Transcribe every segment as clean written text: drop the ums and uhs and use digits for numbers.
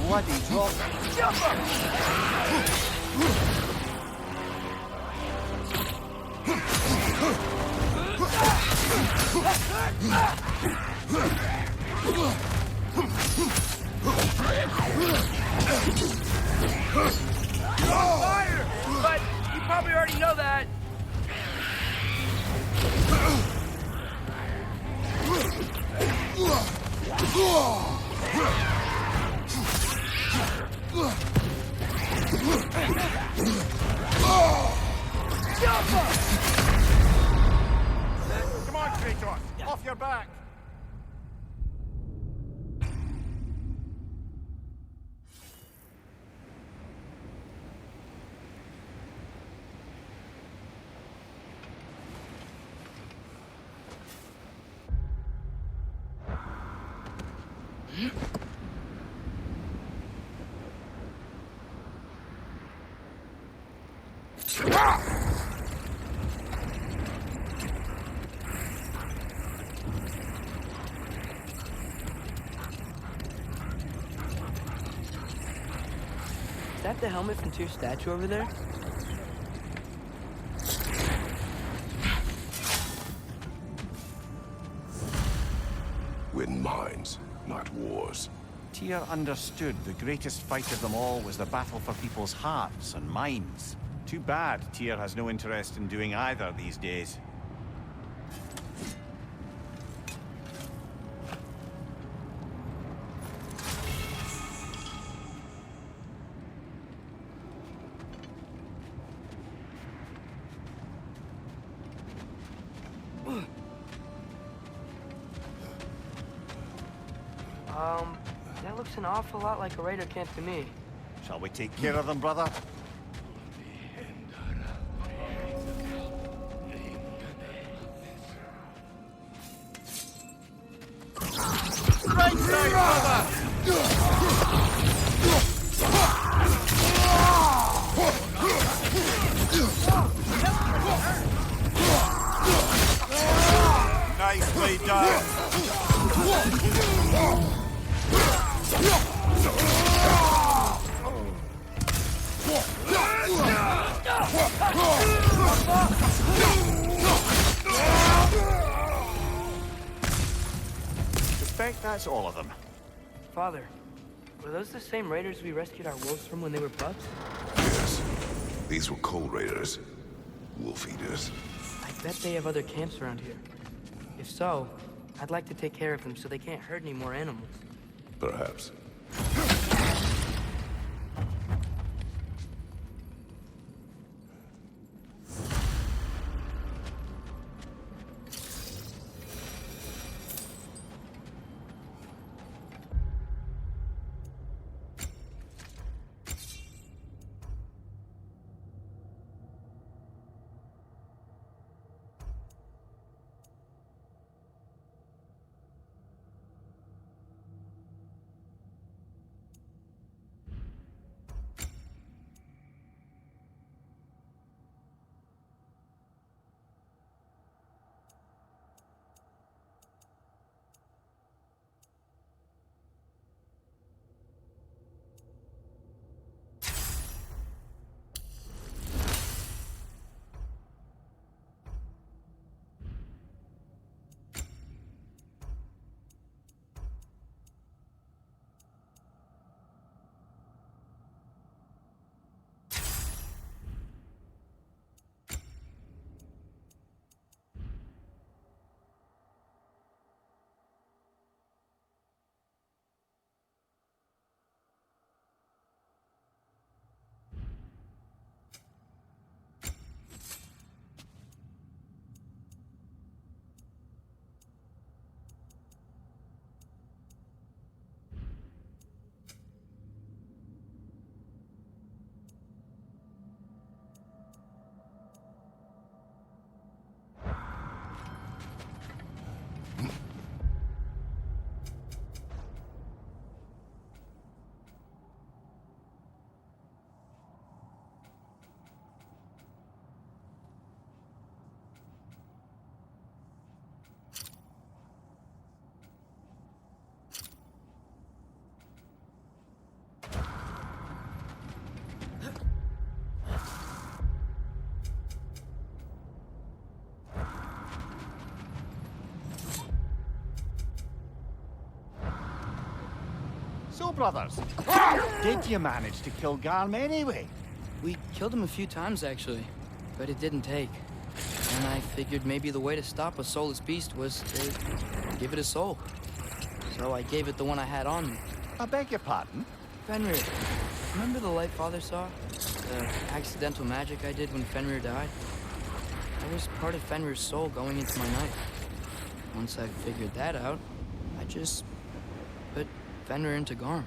bloody drop. Jump up! You're on fire! But you probably already know that. Jump up! Come on, Kratos! Off your back! Is that the helmet from Tyr's statue over there? Win mines, not wars. Tyr understood the greatest fight of them all was the battle for people's hearts and minds. Too bad Tyr has no interest in doing either these days. That looks an awful lot like a raider camp to me. Shall we take care of them, brother? Right side, brother! Nicely done! Suspect that's all of them. Father, were those the same raiders we rescued our wolves from when they were pups? Yes. These were cold raiders. Wolf eaters. I bet they have other camps around here. If so, I'd like to take care of them so they can't hurt any more animals. Perhaps. brothers. Did you manage to kill Garm anyway? We killed him a few times, actually, but it didn't take. And I figured maybe the way to stop a soulless beast was to give it a soul. So I gave it the one I had on me. I beg your pardon? Fenrir, remember the light Father saw? The accidental magic I did when Fenrir died? I was part of Fenrir's soul going into my knife. Once I figured that out, I just put Fenrir into Garm.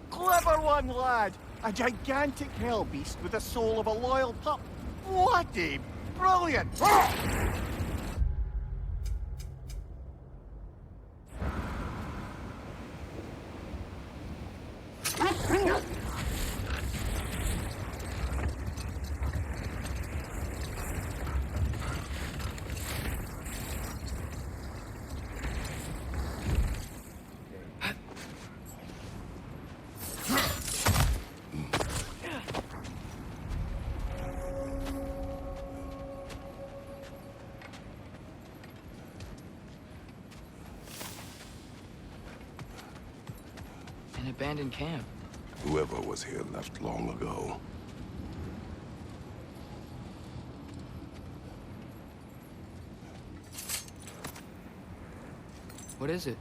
Clever one, lad! A gigantic hell beast with the soul of a loyal pup. What a brilliant! An abandoned camp. Whoever was here left long ago. What is it?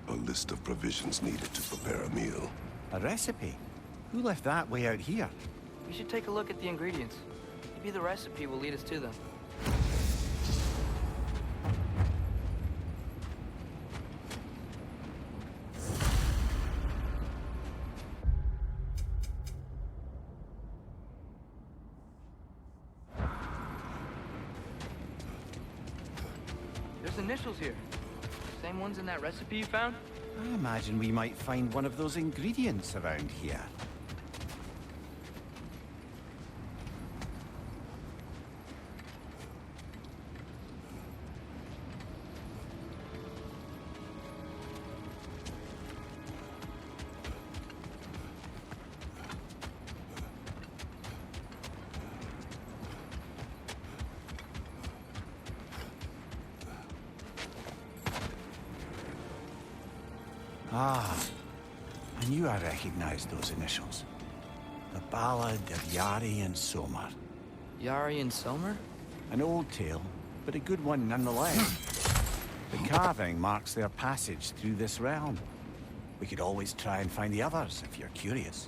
A list of provisions needed to prepare a meal. A recipe? Who left that way out here? We should take a look at the ingredients. Maybe the recipe will lead us to them. There's initials here. Same ones in that recipe you found? I imagine we might find one of those ingredients around here. Ah, I knew I recognized those initials. The Ballad of Yari and Somar. Yari and Selmer? An old tale, but a good one nonetheless. The carving marks their passage through this realm. We could always try and find the others if you're curious.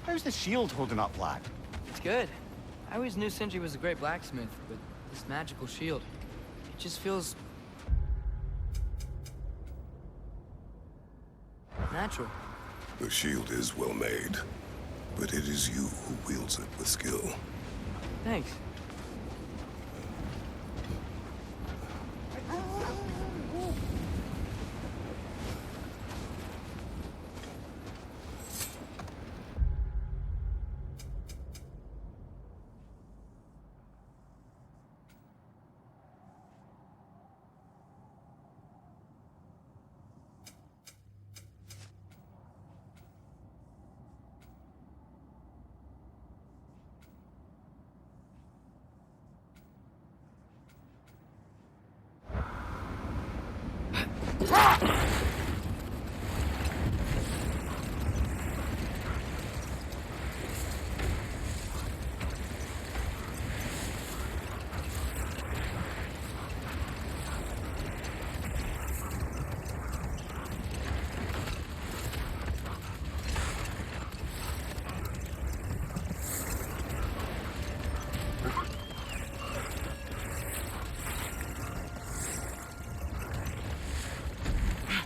How's the shield holding up, lad? It's good. I always knew Sindri was a great blacksmith, but this magical shield, it just feels natural. The shield is well made, but it is you who wields it with skill. Thanks.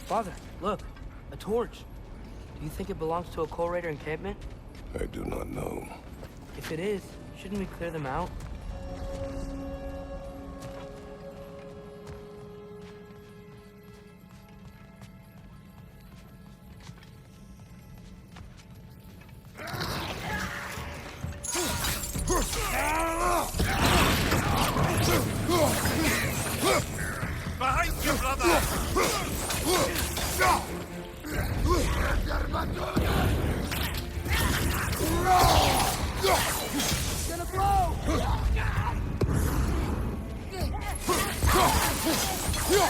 Father, look, a torch. Do you think it belongs to a Coal Raider encampment? I do not know. If it is, shouldn't we clear them out? War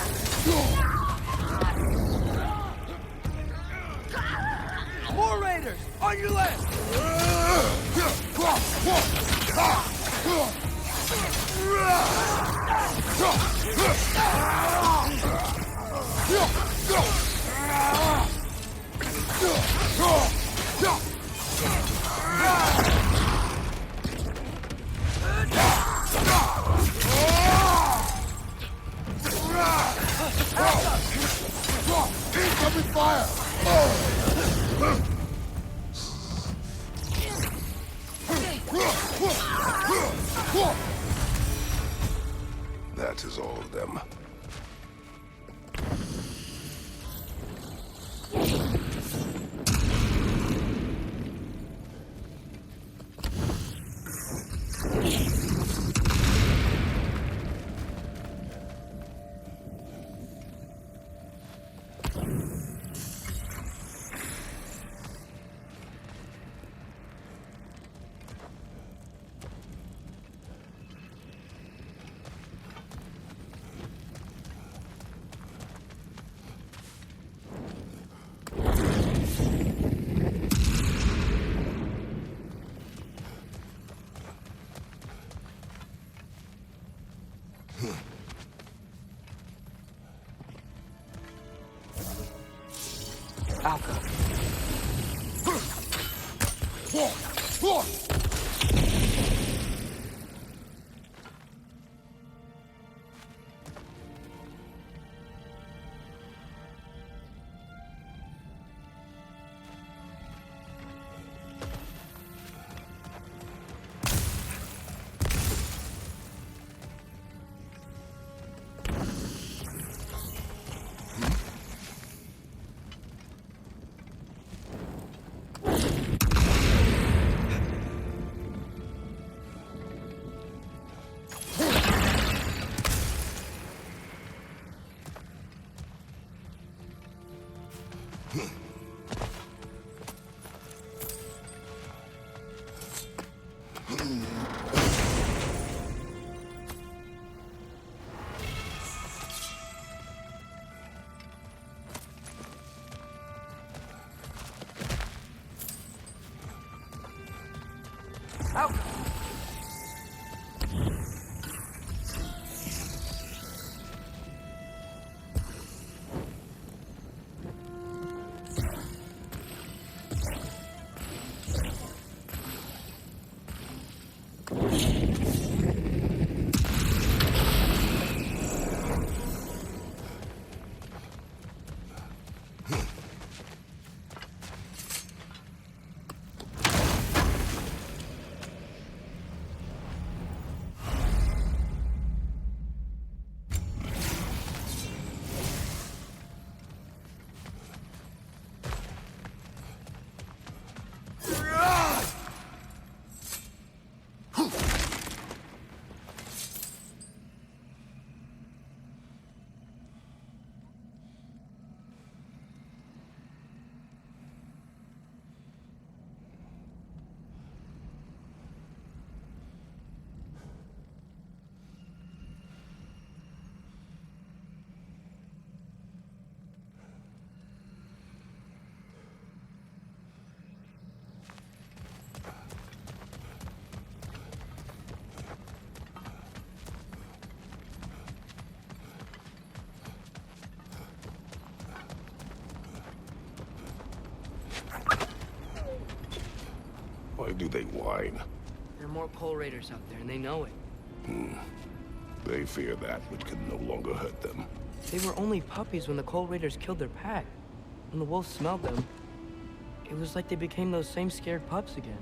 Raiders! On your left! Incoming fire! That is all of them. Alka. Alka. Why do they whine? There are more Coal Raiders out there, and they know it. They fear that which can no longer hurt them. They were only puppies when the Coal Raiders killed their pack. When the wolves smelled them, it was like they became those same scared pups again.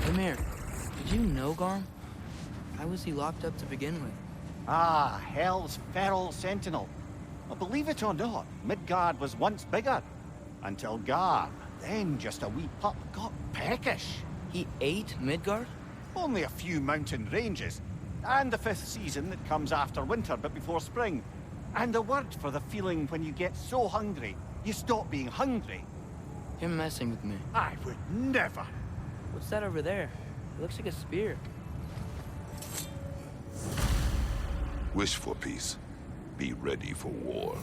Amir, did you know Garm? Why was he locked up to begin with? Ah, Hell's feral sentinel. Well, believe it or not, Midgard was once bigger. Until Garm, then just a wee pup, got peckish. He ate Midgard? Only a few mountain ranges, and the 5th season that comes after winter but before spring. And the word for the feeling when you get so hungry, you stop being hungry. You're messing with me. I would never. What's that over there? It looks like a spear. Wish for peace. Be ready for war.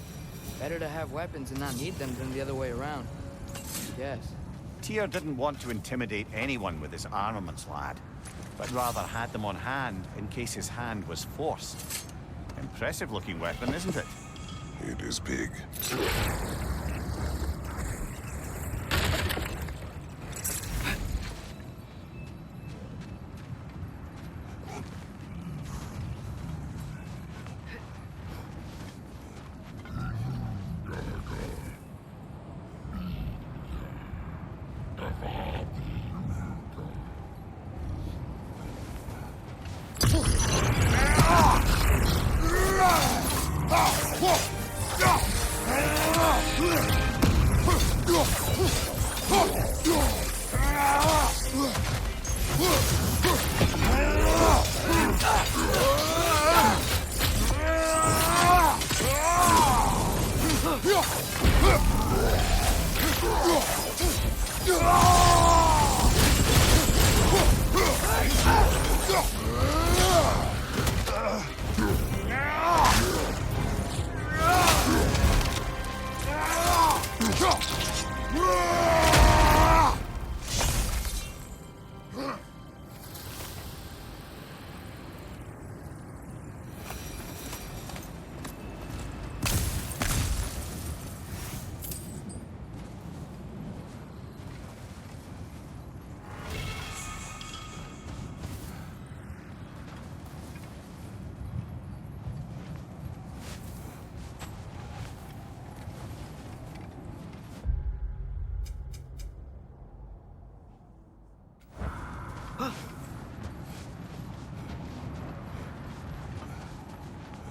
Better to have weapons and not need them than the other way around. Yes. Tyr didn't want to intimidate anyone with his armaments, lad, but rather had them on hand in case his hand was forced. Impressive looking weapon, isn't it? It is big.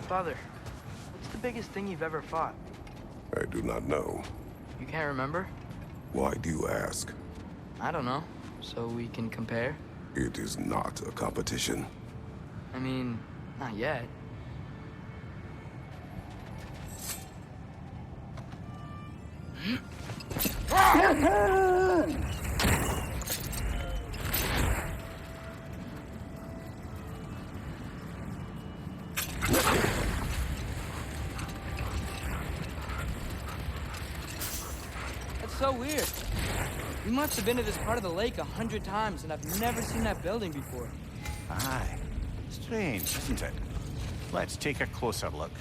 Father, what's the biggest thing you've ever fought? I do not know. You can't remember? Why do you ask? I don't know. So we can compare? It is not a competition. I mean, not yet. That's so weird. We must have been to this part of the lake 100 times, and I've never seen that building before. Aye. Strange, isn't it? Let's take a closer look.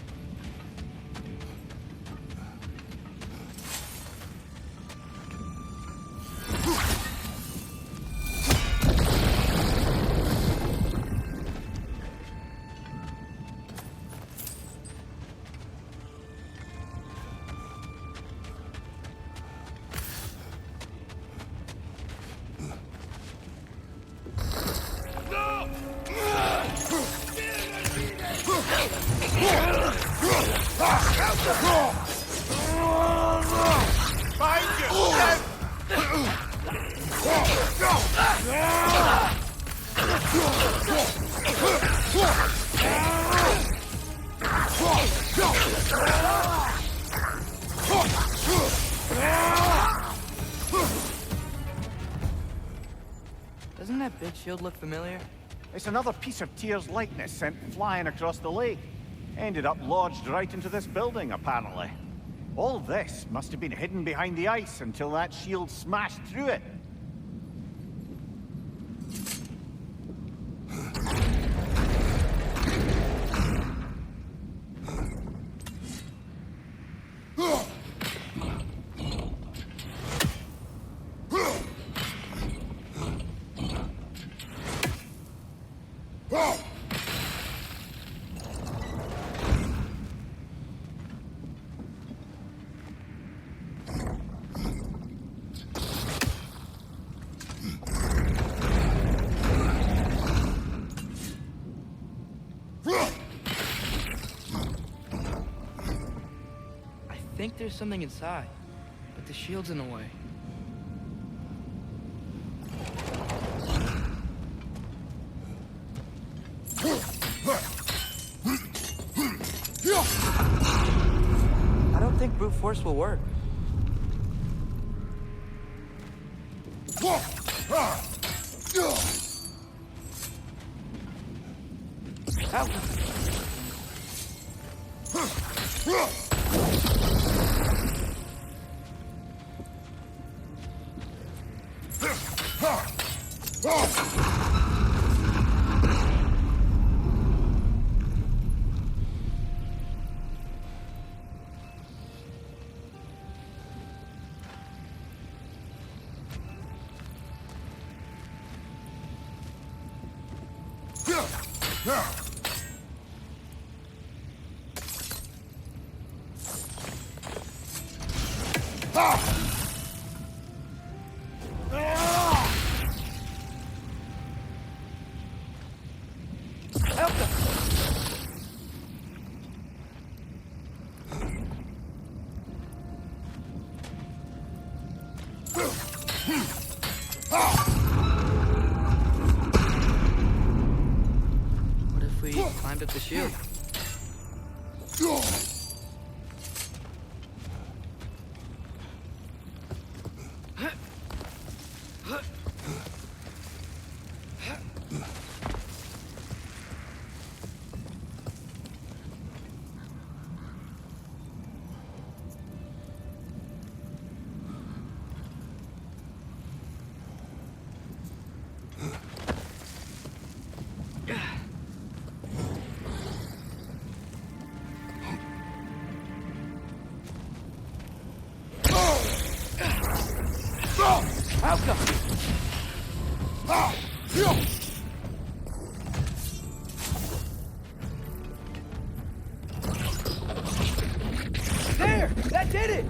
Doesn't that big shield look familiar? It's another piece of Tyr's likeness sent flying across the lake. Ended up lodged right into this building, apparently. All this must have been hidden behind the ice until that shield smashed through it. think there's something inside, but the shield's in the way. I don't think brute force will work. Help! What if we climbed up the shield? There! That did it!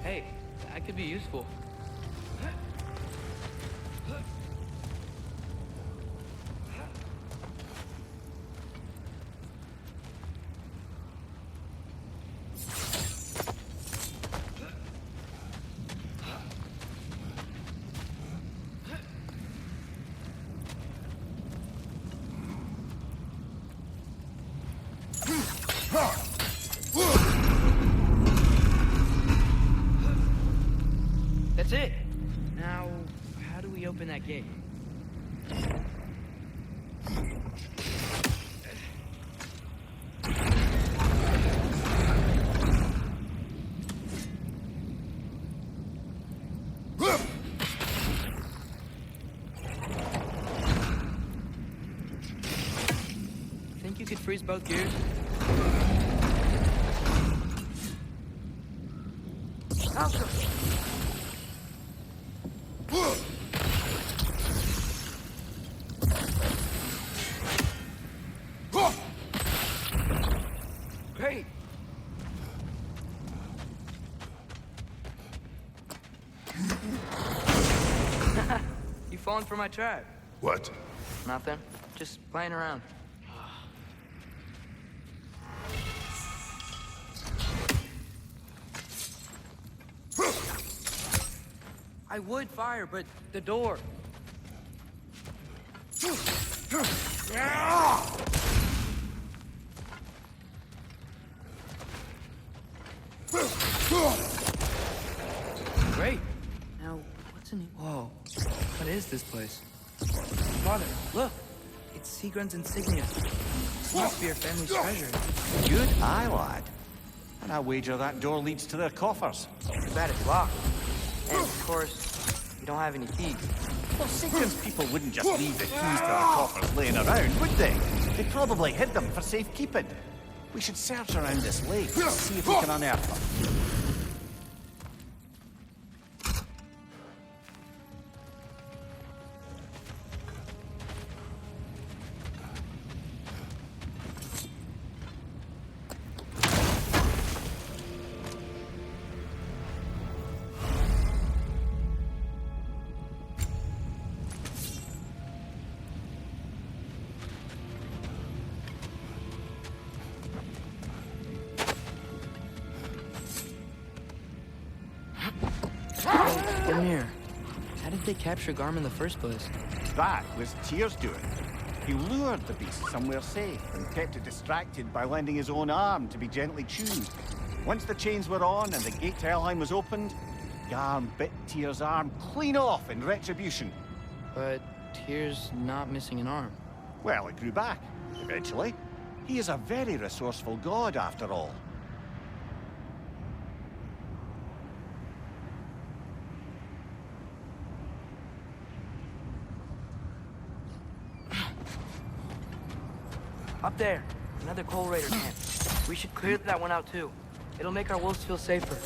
Hey, that could be useful. That's it. Now, how do we open that gate? Think you could freeze both gears? Great. You falling for my trap? What? Nothing. Just playing around. I would fire, but the door. Great. Now, what's in it? Whoa. What is this place? Father, look. It's Sigrun's insignia. This must be our family's treasure. Good eye, lad. And I wager that door leads to their coffers. Too bad it's locked. And, of course, we don't have any keys. Well, Satan's people wouldn't just leave the keys to their coffers laying around, would they? They probably hid them for safekeeping. We should search around this lake and see if we can unearth them. Lemire, how did they capture Garm in the first place? That was Tyr's doing. He lured the beast somewhere safe and kept it distracted by lending his own arm to be gently chewed. Once the chains were on and the gate to Helheim was opened, Garm bit Tyr's arm clean off in retribution. But Tyr's not missing an arm. Well, it grew back, eventually. He is a very resourceful god, after all. Up there. Another coal raider camp. We should clear that one out too. It'll make our wolves feel safer.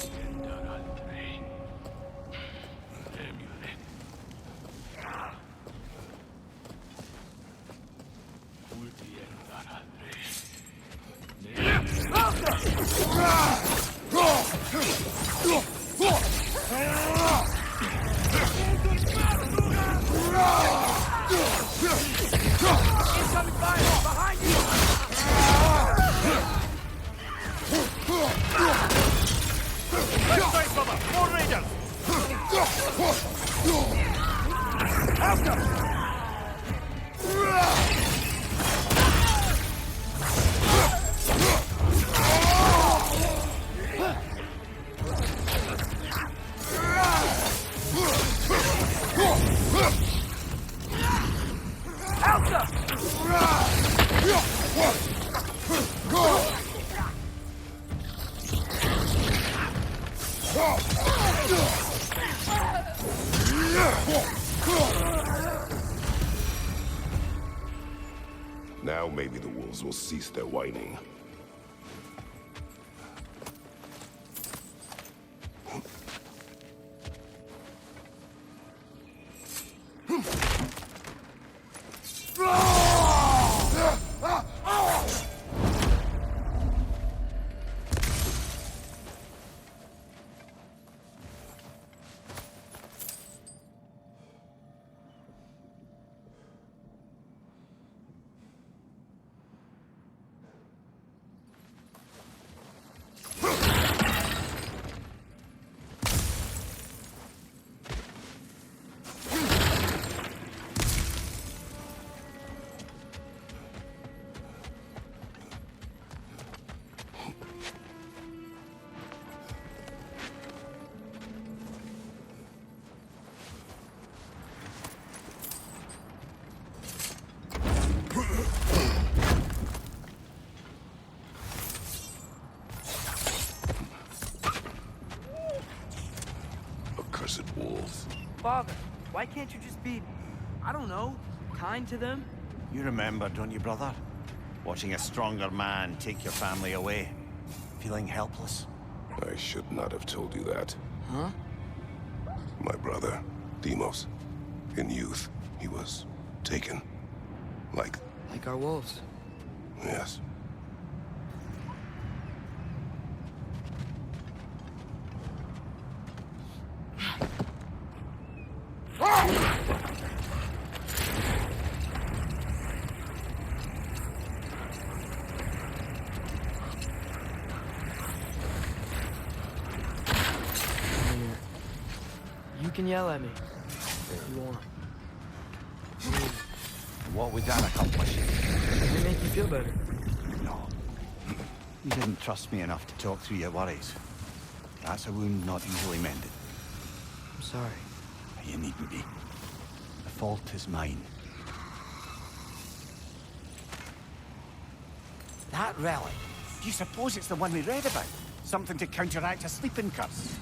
Incoming fire! Behind you! Left side, brother! More raiders! After! Now maybe the wolves will cease their whining. Accursed wolves. Father, why can't you just be, I don't know, kind to them? You remember, don't you, brother? Watching a stronger man take your family away. Feeling helpless. I should not have told you that. Huh? My brother, Demos. In youth, he was taken. Like, Like our wolves. yes. You can yell at me if you want. What would that accomplish? It make you feel better. No. You didn't trust me enough to talk through your worries. That's a wound not easily mended. I'm sorry. You needn't be. The fault is mine. That relic? Do you suppose it's the one we read about? Something to counteract a sleeping curse?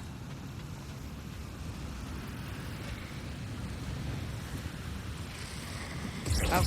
Out.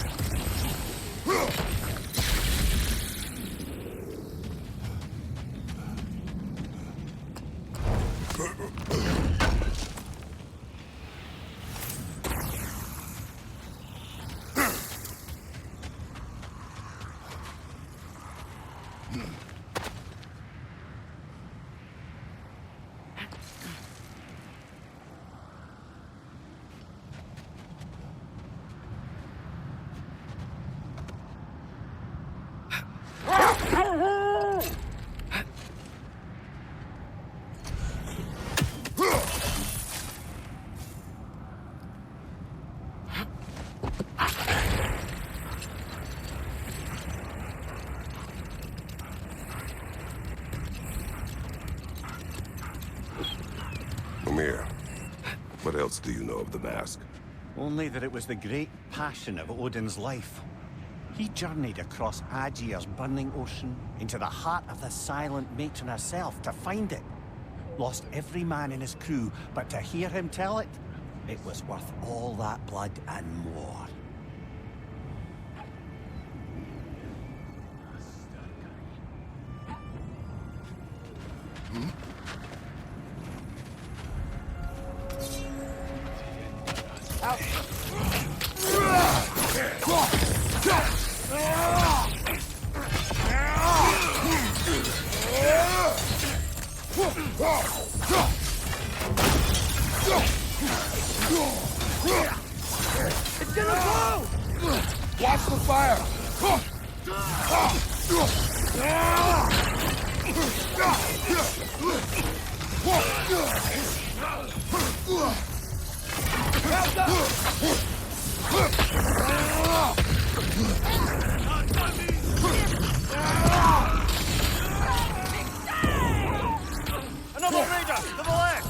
Amir, what else do you know of the mask? Only that it was the great passion of Odin's life. He journeyed across Aegir's burning ocean into the heart of the silent matron herself to find it. Lost every man in his crew, but to hear him tell it, it was worth all that blood and more. Another raider to the left!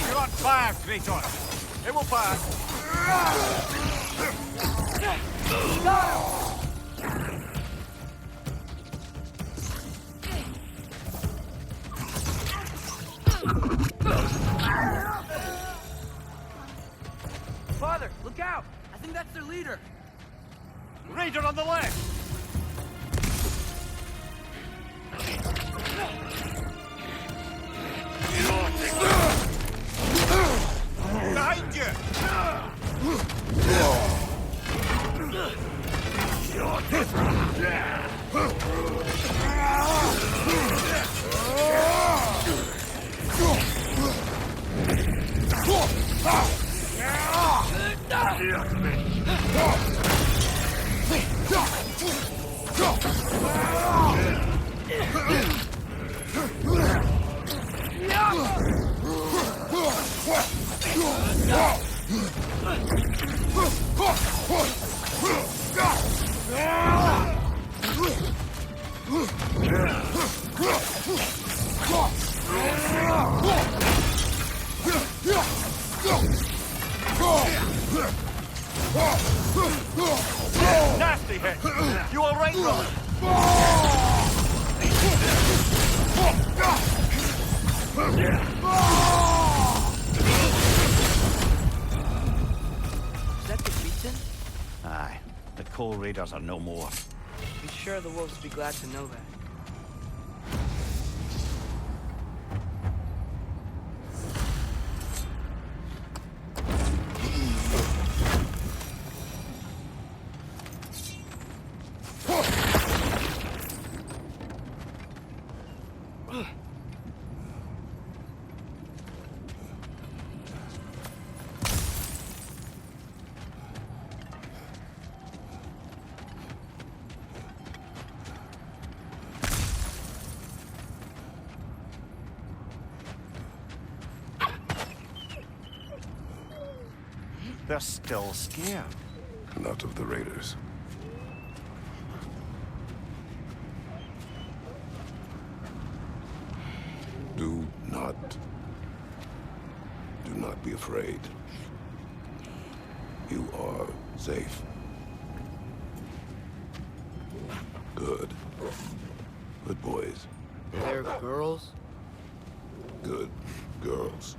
You're on fire, Kratos. It will pass. Father, look out! I think that's their leader. Raider on the left! Behind you! Nasty hit! You all right, brother? Is that the beaten? Aye, the Coal Raiders are no more. I'm sure the wolves would be glad to know that. They're still scared. Not of the raiders. Do not be afraid. You are safe. Good. Good boys. They're girls? Good girls.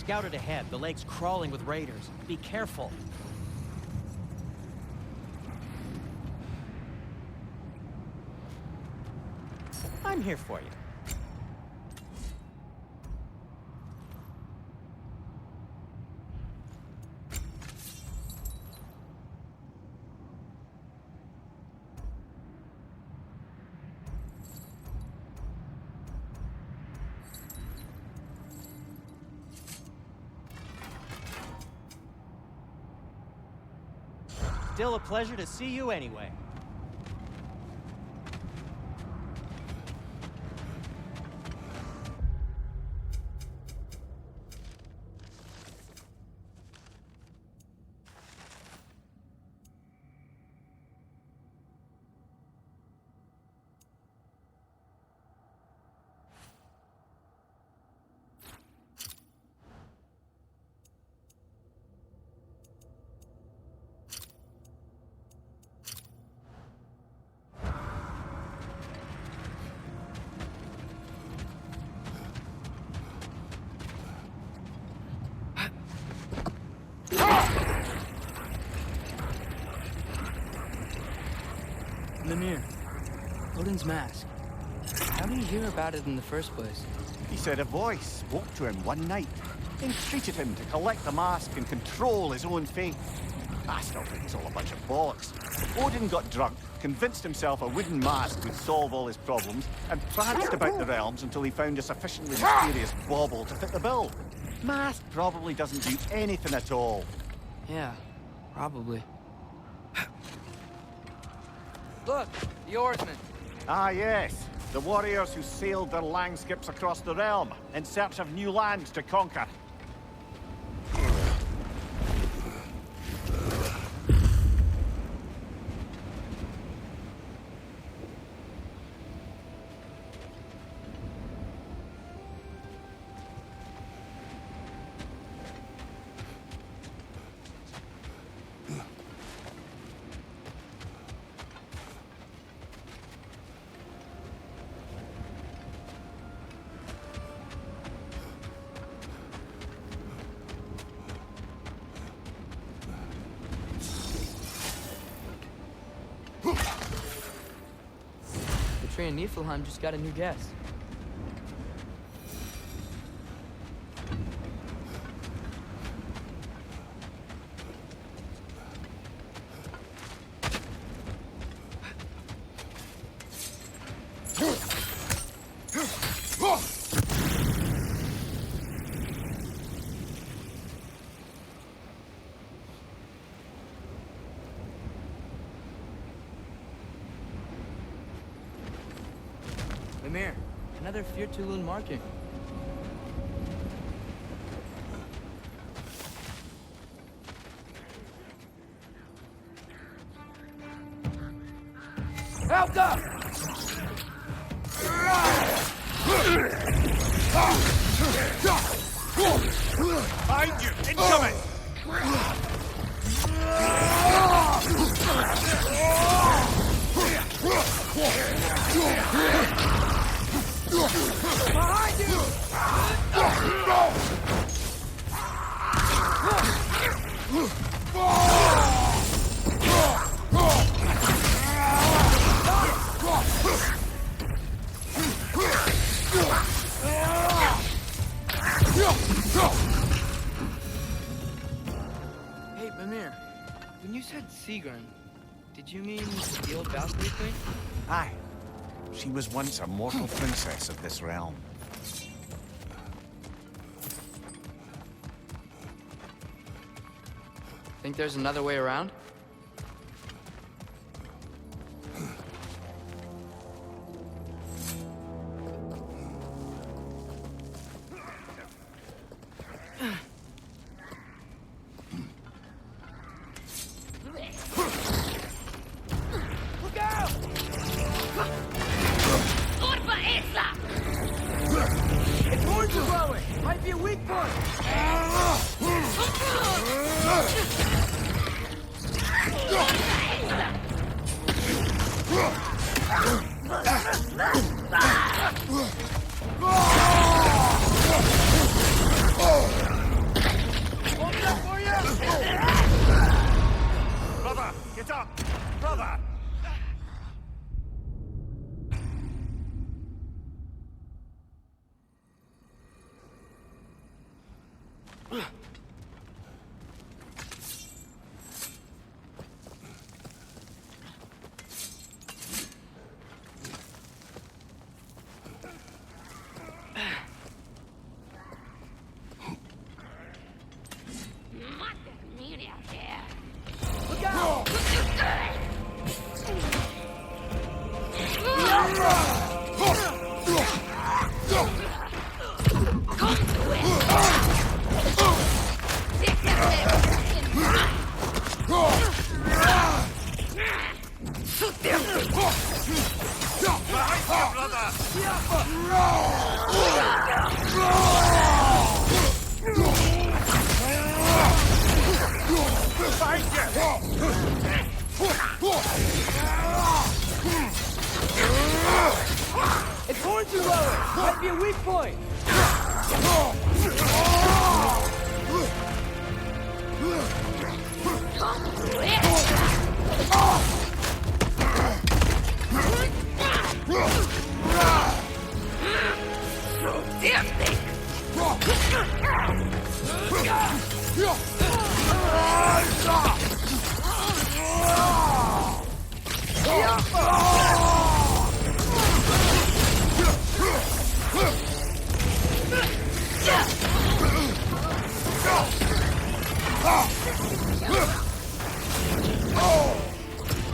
scouted ahead. The lake's crawling with raiders. Be careful. I'm here for you. Still a pleasure to see you anyway. Mimir, Odin's mask. How did he hear about it in the first place? He said a voice spoke to him one night, entreated him to collect the mask and control his own fate. I still think it's all a bunch of bollocks. Odin got drunk, convinced himself a wooden mask would solve all his problems, and pranced about the realms until he found a sufficiently mysterious bauble to fit the bill. Mask probably doesn't do anything at all. Yeah, probably. Look, the oarsmen. Ah, yes. The warriors who sailed their langskips across the realm in search of new lands to conquer. The tree in Niflheim just got a new guest. Mimir, another Fyrtulun marking. Helga! Behind you! Incoming! Behind you! Hey, Mimir, when you said Sigrun, did you mean the old Valkyrie queen? Aye. She was once a mortal princess of this realm. Think there's another way around? Look out! Urba esa! Its horns are growing! Might be a weak point! Wait up! Brother! Look out! It's going too low! Might be a weak point!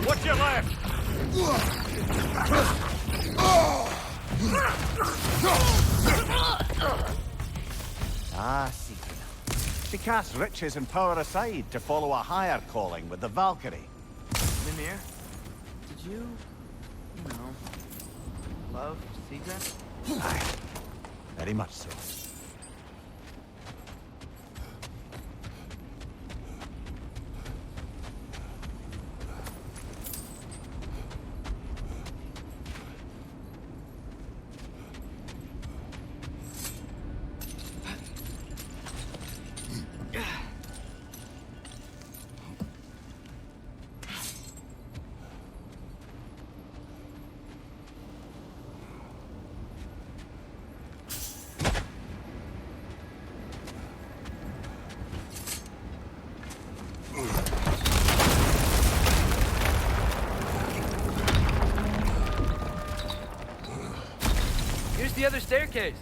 What's your left? Ah, see. She cast riches and power aside to follow a higher calling with the Valkyrie. Mimir, did you know, love Sigrid? Aye, very much so. Here's the other staircase.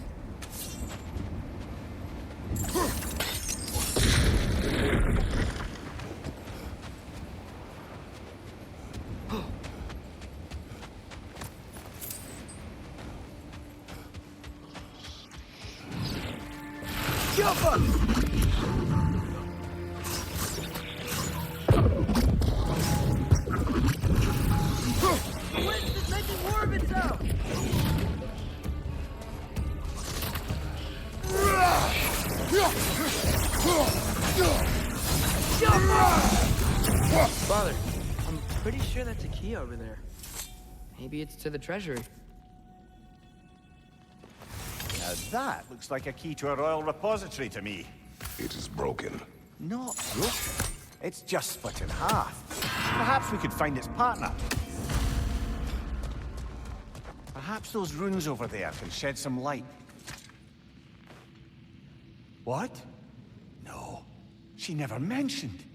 Jump up! The wind is making war of itself! Father, I'm pretty sure that's a key over there. Maybe it's to the treasury. Now that looks like a key to a royal repository to me. It is broken. Not broken. It's just split in half. Perhaps we could find its partner. Perhaps those runes over there can shed some light. What? No, she never mentioned.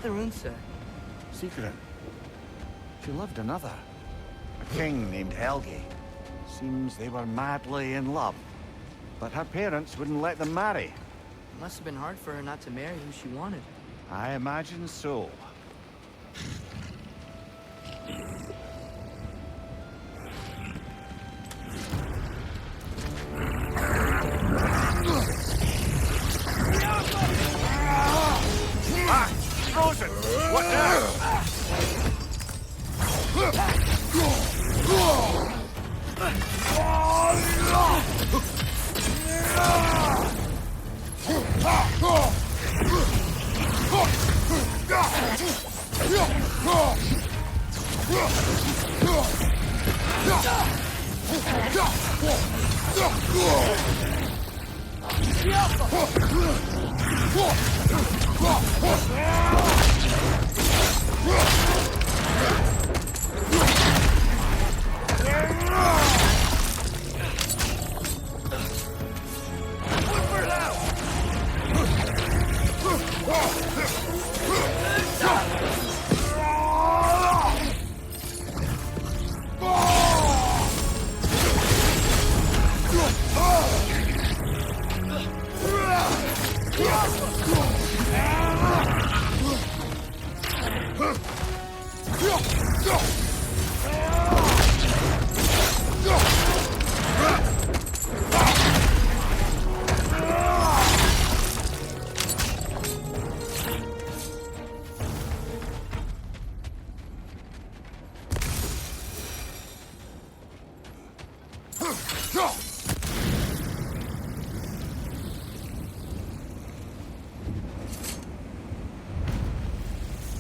did the rune say? Secret. She loved another. A king named Helgi. Seems they were madly in love. But her parents wouldn't let them marry. It must have been hard for her not to marry who she wanted. I imagine so. Frozen! What now?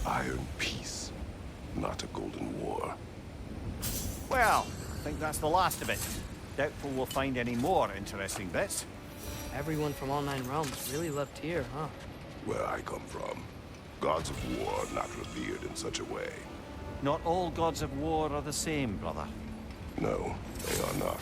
Iron peace, not a golden war. Well, I think that's the last of it. Doubtful we'll find any more interesting bits. Everyone from all 9 realms really loved Tyr, huh? Where I come from, gods of war are not revered in such a way. Not all gods of war are the same, brother. No, they are not.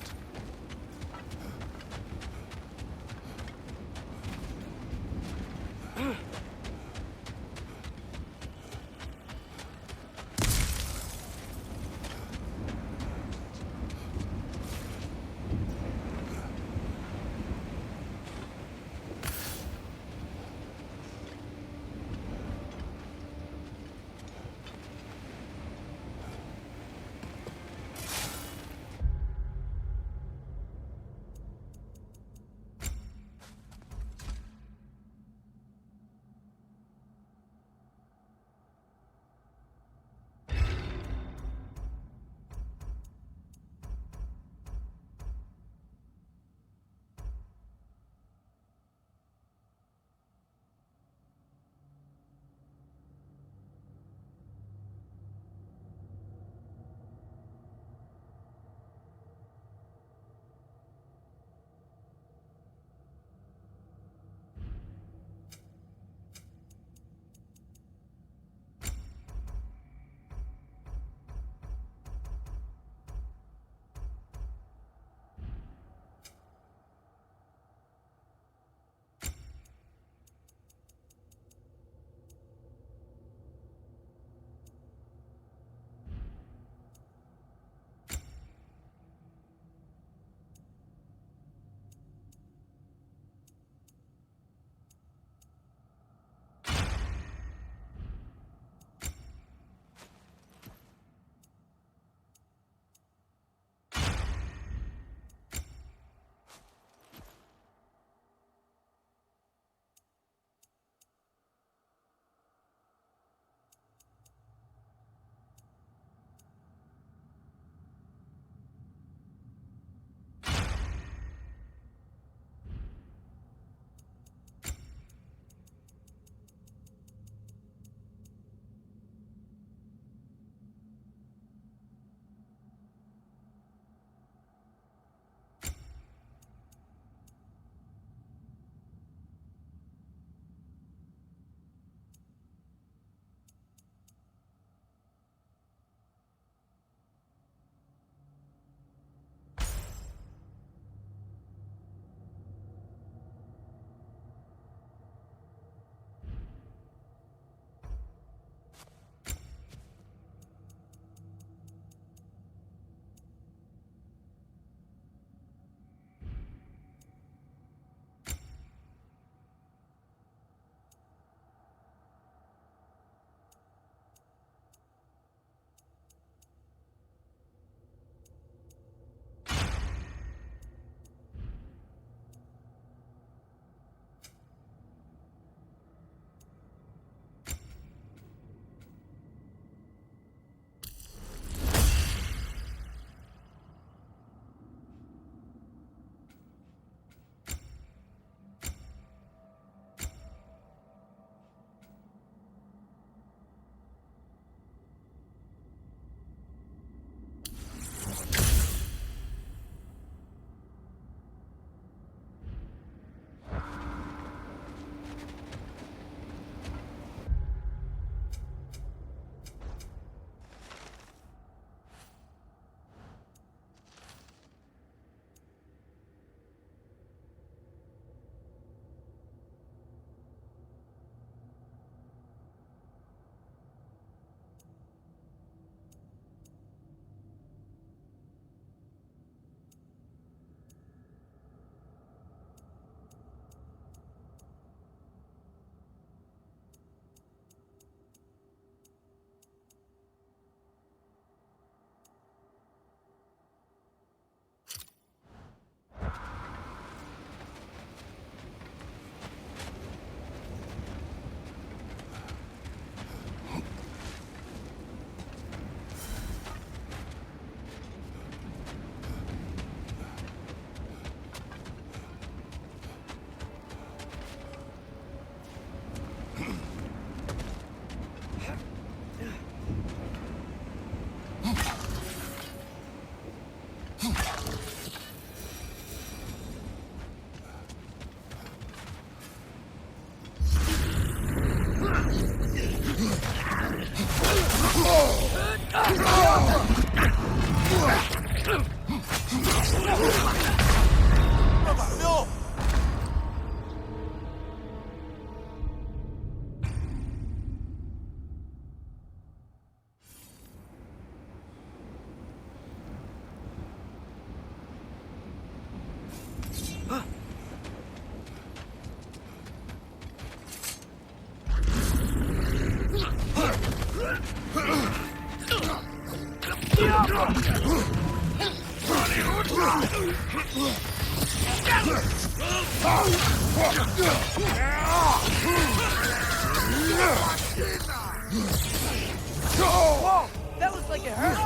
No! Whoa! That looks like it hurt!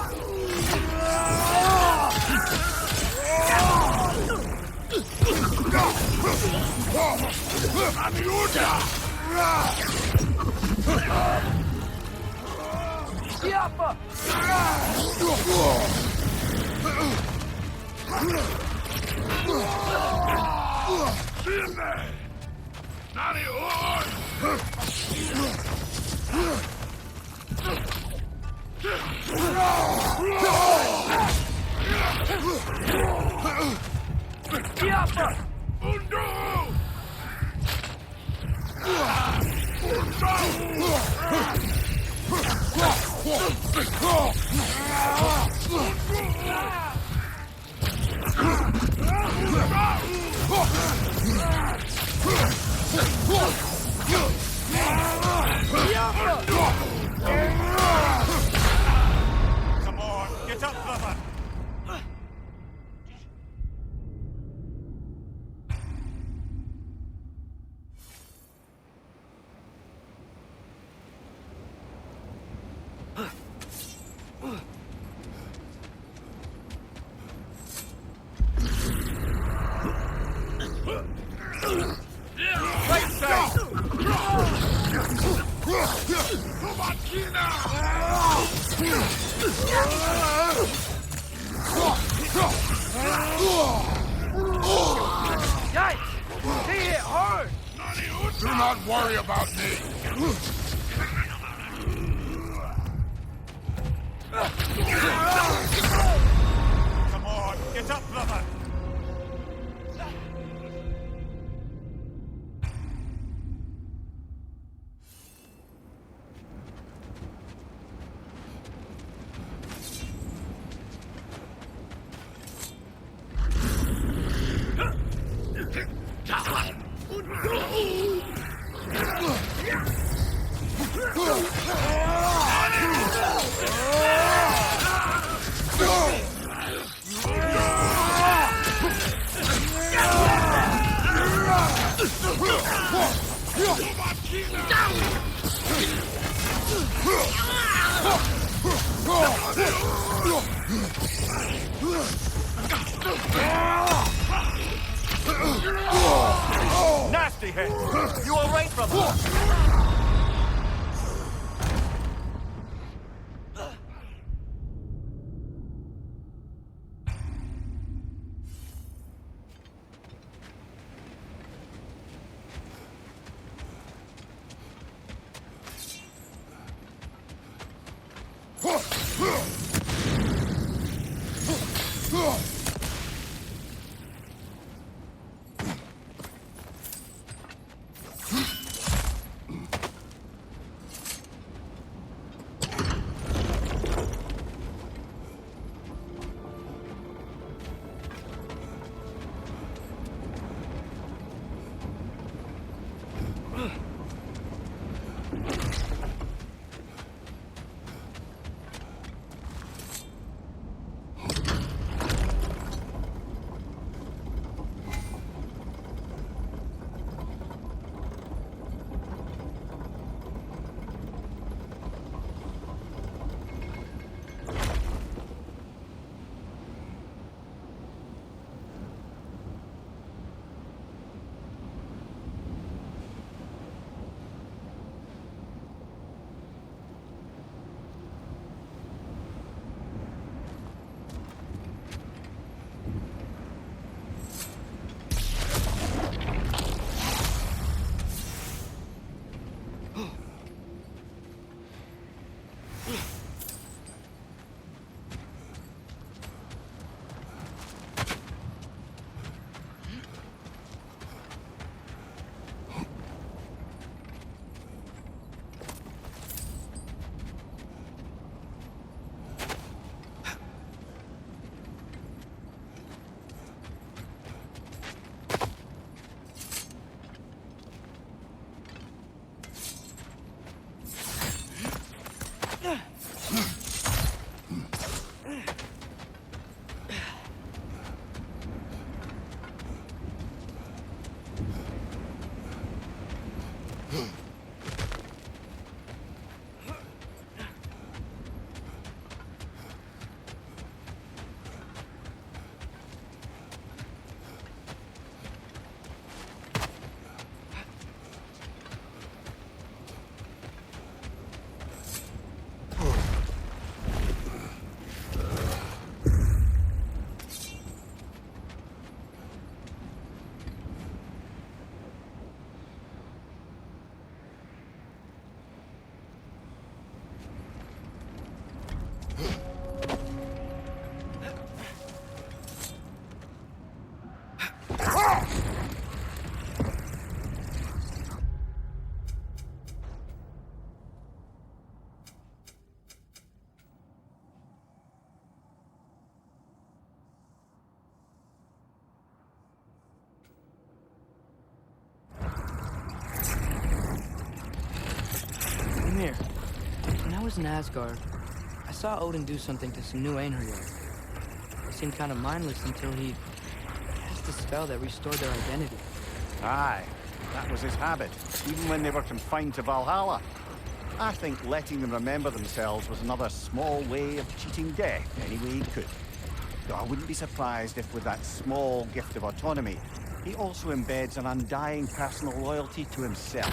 Yappa! Yappa! Come on, get up, brother! Right side! Yikes! They hit hard! Do not worry about me. Come on, get up, brother! Nasty hit! You all right, brother? was in Asgard, I saw Odin do something to some new Einherjar. It seemed kind of mindless until he cast a spell that restored their identity. Aye, that was his habit, even when they were confined to Valhalla. I think letting them remember themselves was another small way of cheating death any way he could. Though I wouldn't be surprised if with that small gift of autonomy, he also embeds an undying personal loyalty to himself.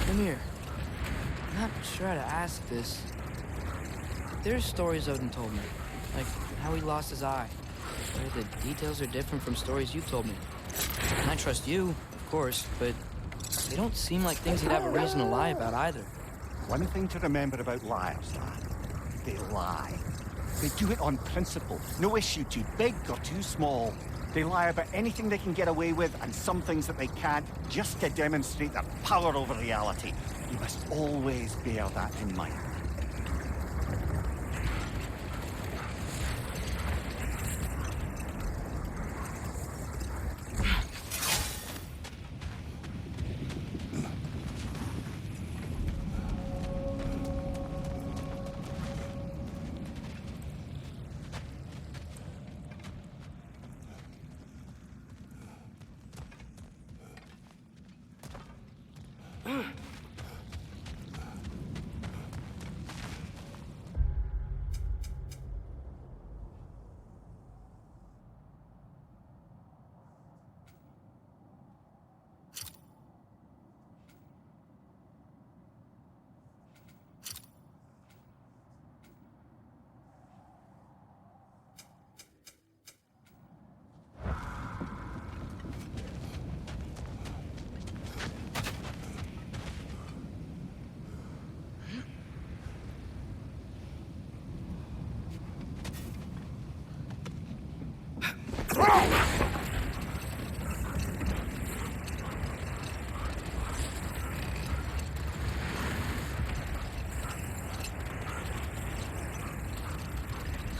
Come here. I'm not sure how to ask this. There's stories Odin told me, like how he lost his eye. Where the details are different from stories you told me. And I trust you, of course, but they don't seem like things he'd have a reason to lie about either. One thing to remember about liars, lad. They lie. They do it on principle. No issue too big or too small. They lie about anything they can get away with and some things that they can't, just to demonstrate their power over reality. You must always bear that in mind.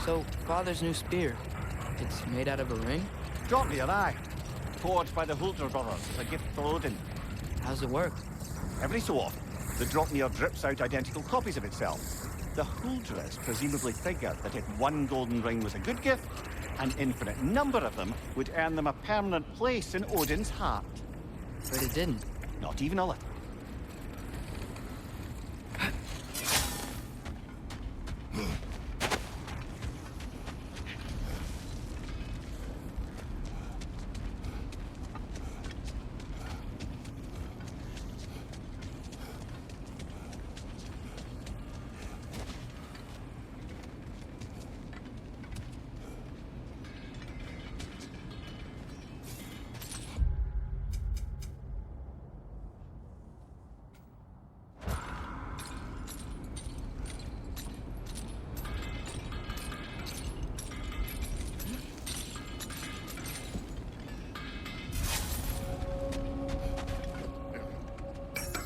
So, Father's new spear, it's made out of a ring? Drop me an eye. Forged by the Huldra brothers as a gift for Odin. How's it work? Every so often, the Dropnir drips out identical copies of itself. The Huldras presumably figured that if one golden ring was a good gift, an infinite number of them would earn them a permanent place in Odin's heart. But it didn't. Not even a little.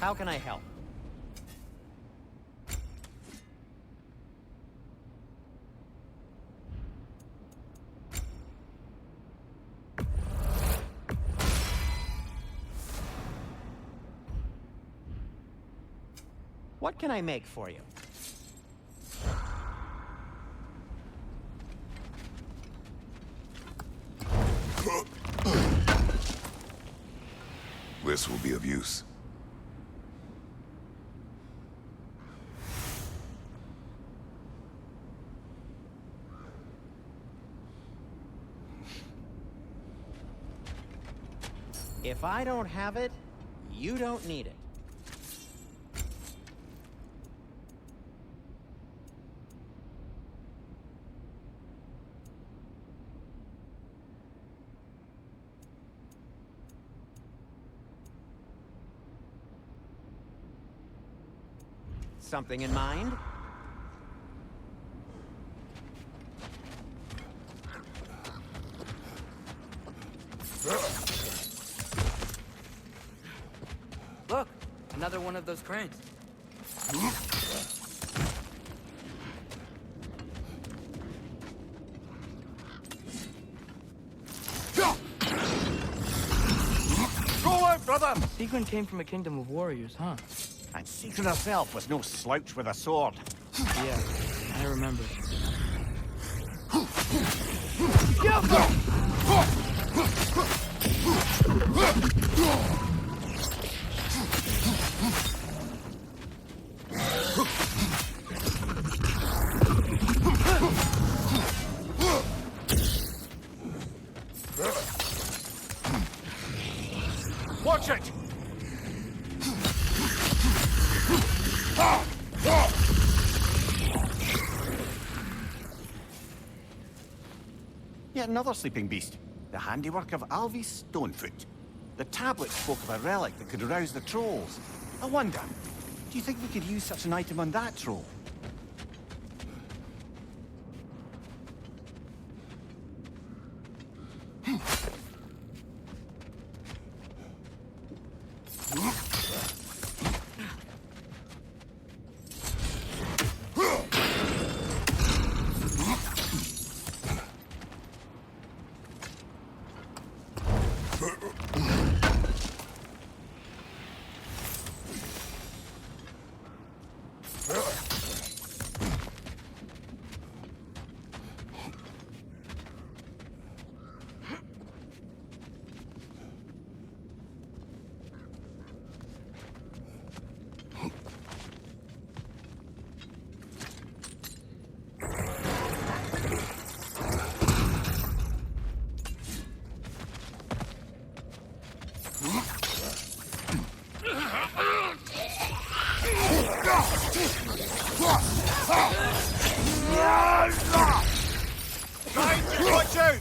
How can I help? What can I make for you? This will be of use. If I don't have it, you don't need it. Something in mind? Look, another one of those cranes. Go out, brother! Sequin came from a kingdom of warriors, huh? And Seeker herself was no slouch with a sword. Yeah, I remember. Watch it! Yet another sleeping beast. The handiwork of Alvis Stonefoot. The tablet spoke of a relic that could arouse the trolls. I wonder, do you think we could use such an item on that troll? Watch out!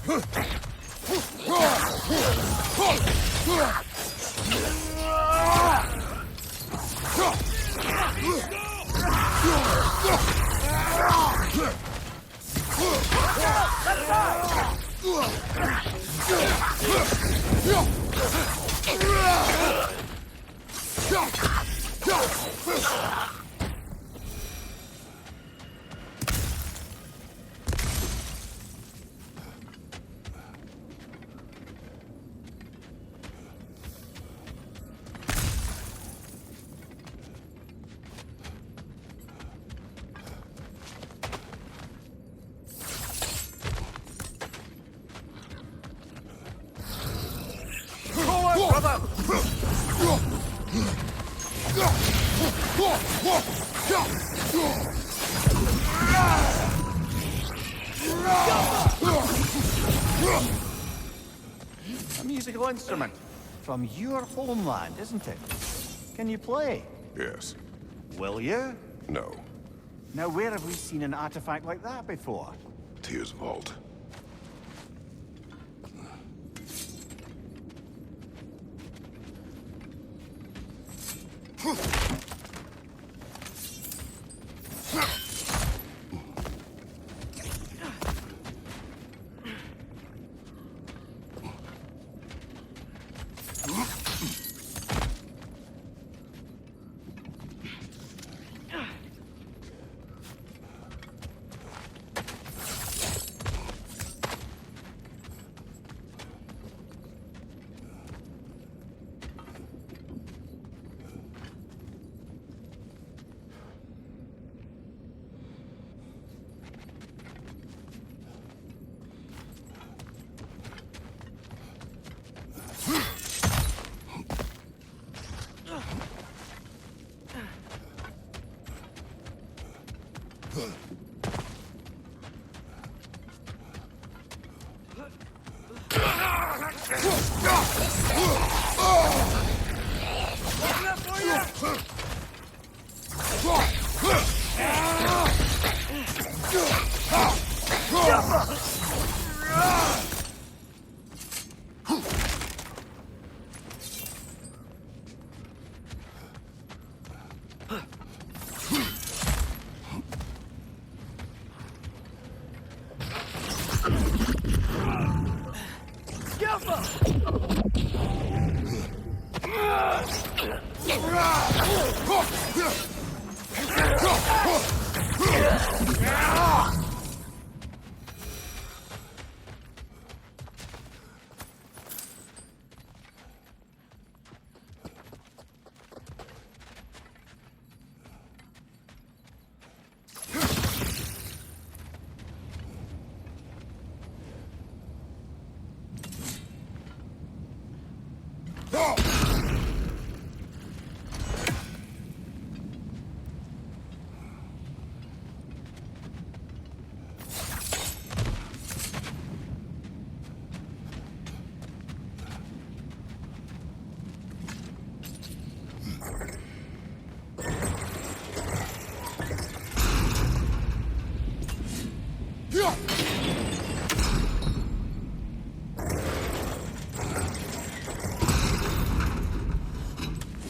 A musical instrument from your homeland, isn't it? Can you play? Yes. Will you? No. Now, where have we seen an artifact like that before? Tyr's vault.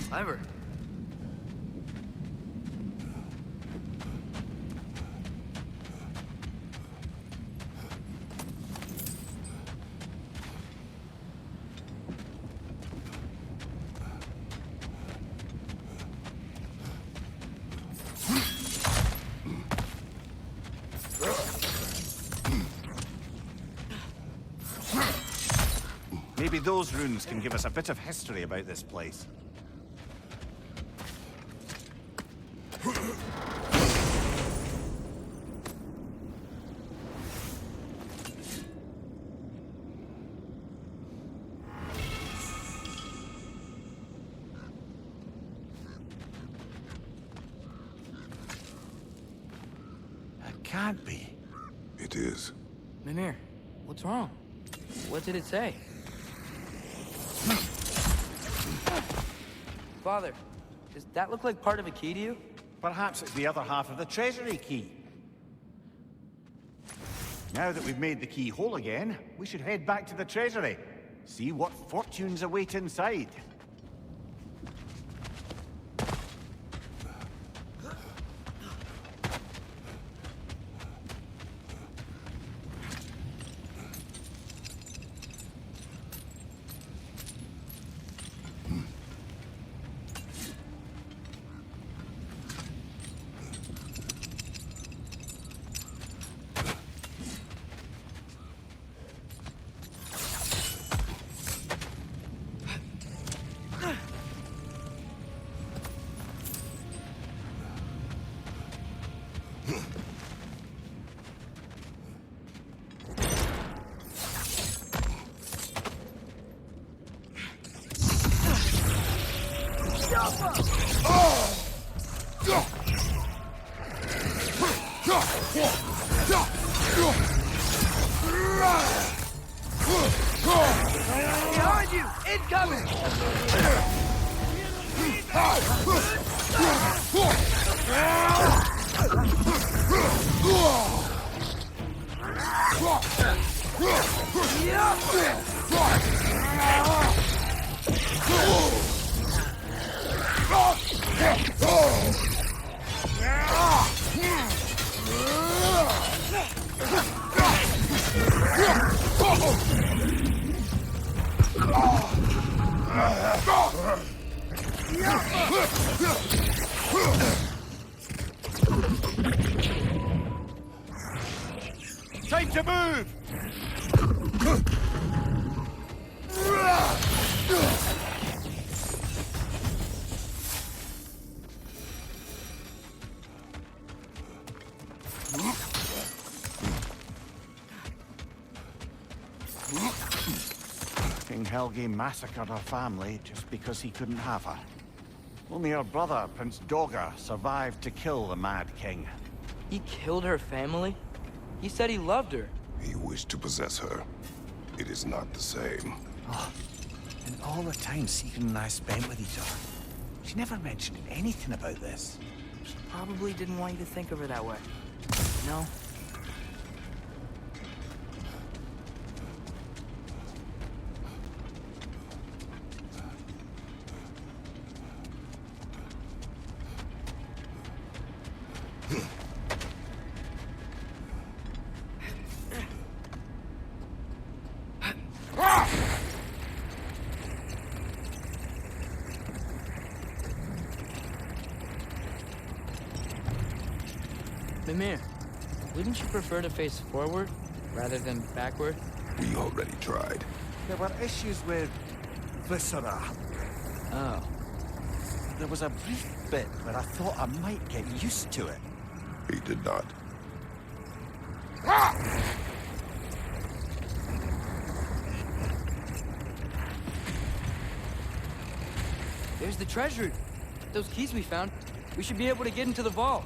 Clever. Maybe those runes can give us a bit of history about this place. It can't be. It is. Mimir, what's wrong? What did it say? Father, does that look like part of a key to you? Perhaps it's the other half of the treasury key. Now that we've made the key whole again, we should head back to the treasury. See what fortunes await inside. Behind you! Incoming! Time to move! King Helgi massacred her family just because he couldn't have her. Only her brother, Prince Dogger, survived to kill the Mad King. He killed her family? He said he loved her. He wished to possess her. It is not the same. And all the time Sigrid and I spent with each other. She never mentioned anything about this. She probably didn't want you to think of her that way. No? Mimir, wouldn't you prefer to face forward rather than backward? We already tried. There were issues with viscera. Oh. There was a brief bit where I thought I might get used to it. He did not. There's the treasure. Those keys we found. We should be able to get into the vault.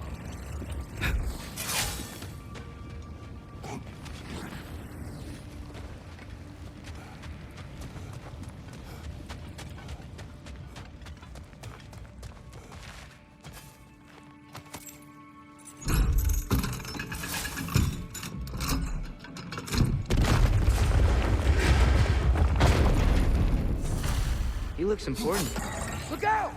He looks important. Look out!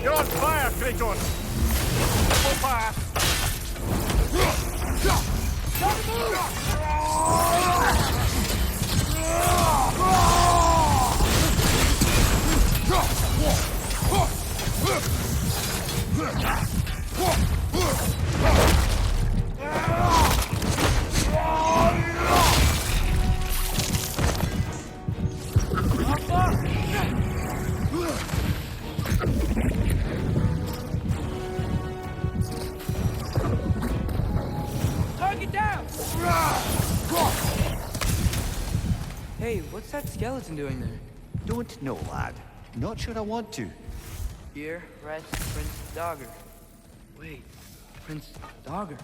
You're on fire, Kratos! Double pass! Target down! Hey, what's that skeleton doing there? Don't know, lad. Not sure I want to. Here rests Prince Dagger. Wait, Prince Dagger?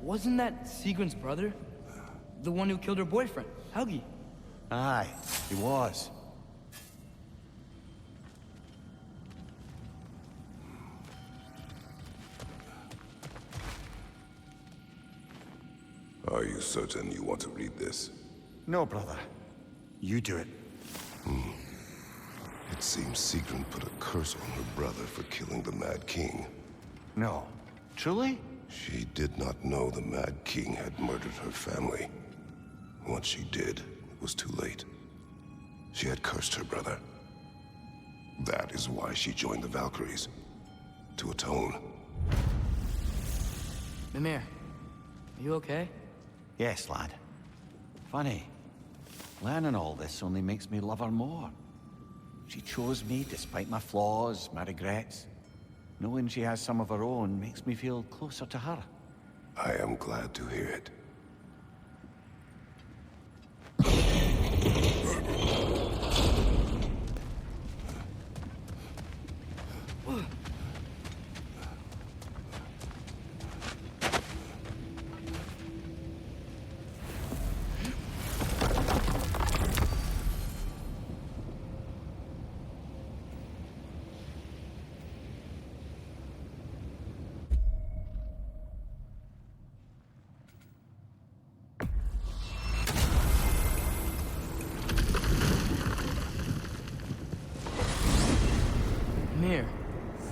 Wasn't that Sigrun's brother? The one who killed her boyfriend, Helgi? Aye, he was. Are you certain you want to read this? No, brother. You do it. It seems Sigrun put a curse on her brother for killing the Mad King. No. Truly? She did not know the Mad King had murdered her family. Once she did, it was too late. She had cursed her brother. That is why she joined the Valkyries. To atone. Mimir, are you okay? Yes, lad. Funny. Learning all this only makes me love her more. She chose me despite my flaws, my regrets. Knowing she has some of her own makes me feel closer to her. I am glad to hear it. Mimir,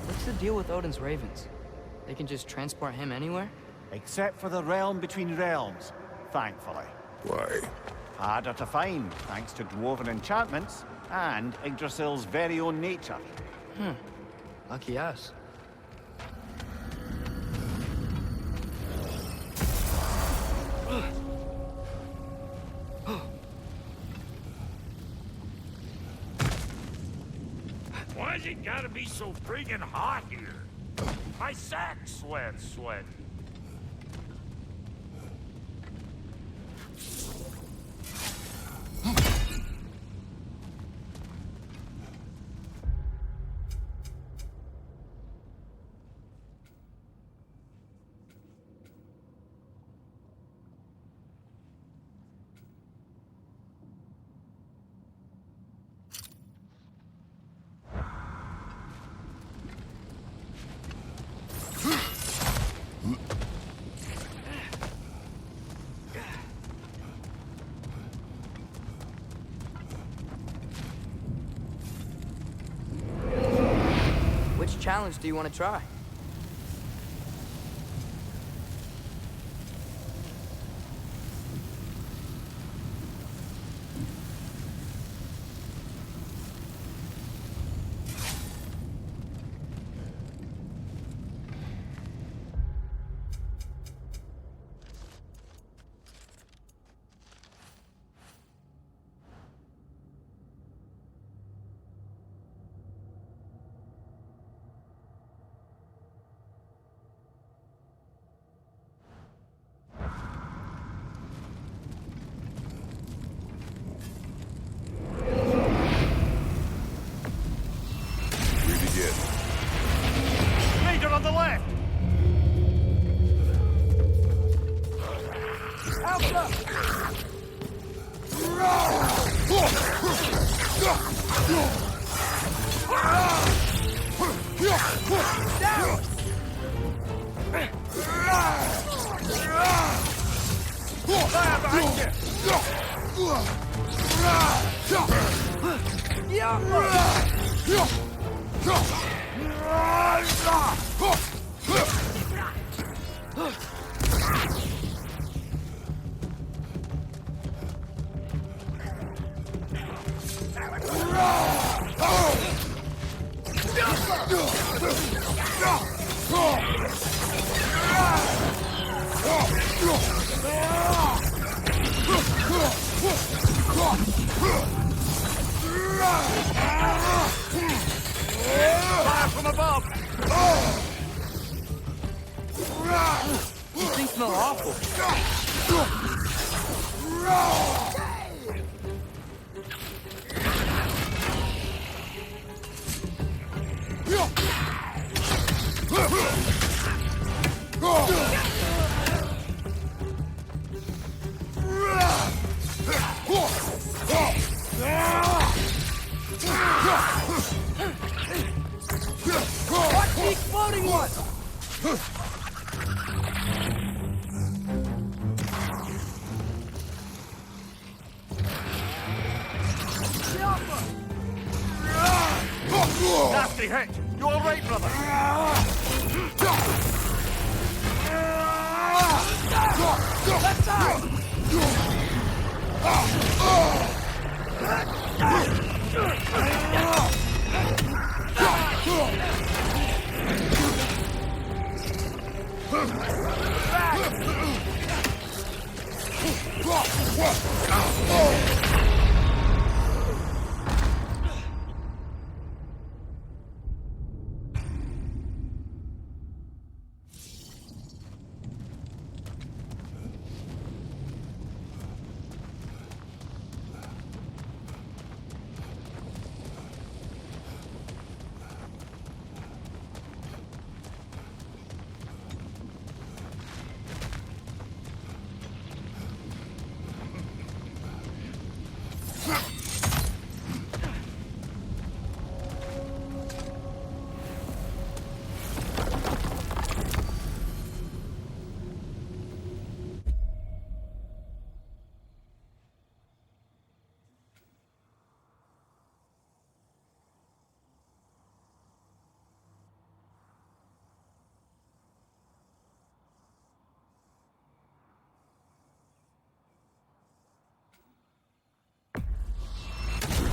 what's the deal with Odin's ravens? They can just transport him anywhere? Except for the realm between realms, thankfully. Why? Harder to find, thanks to dwarven enchantments and Yggdrasil's very own nature. Lucky us. gotta be so friggin' hot here? My sack sweat. Which challenge do you want to try? Raider on the left! Fire behind Fire from above! These things smell awful. Watch the exploding one! Nasty hit! You alright, brother? Left side!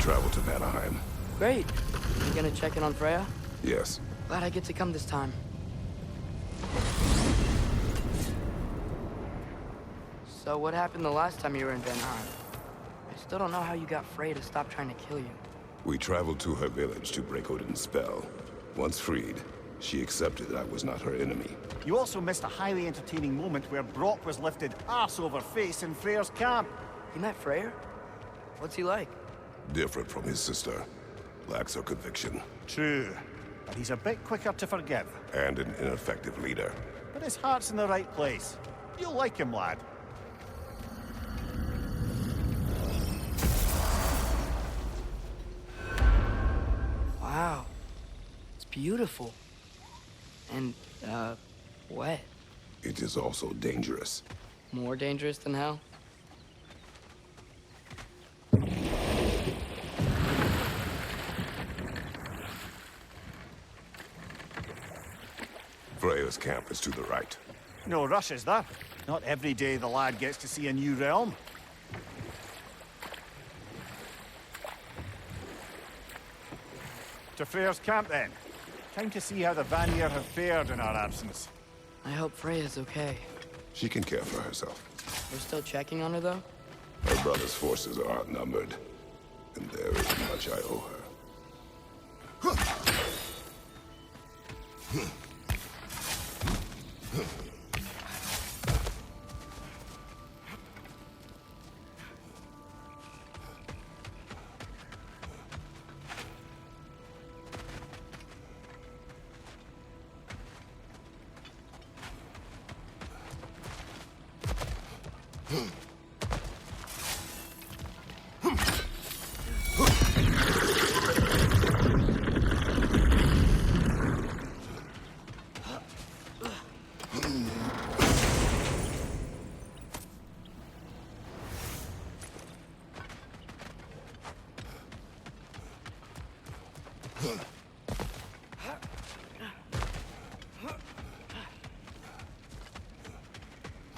Travel to Vanaheim. Great. You gonna check in on Freya? Yes. Glad I get to come this time. So what happened the last time you were in Vanaheim? I still don't know how you got Freya to stop trying to kill you. We traveled to her village to break Odin's spell. Once freed, she accepted that I was not her enemy. You also missed a highly entertaining moment where Brock was lifted arse over face in Freyr's camp. You met Freyr? What's he like? Different from his sister. Lacks her conviction. True, but he's a bit quicker to forgive. And an ineffective leader. But his heart's in the right place. You'll like him, lad. Wow. It's beautiful. And, wet. It is also dangerous. More dangerous than hell? Freya's camp is to the right. No rush, is there? Not every day the lad gets to see a new realm. To Freyr's camp, then. Time to see how the Vanir have fared in our absence. I hope Freya's okay. She can care for herself. We're still checking on her, though? Her brother's forces are outnumbered, and there is much I owe her.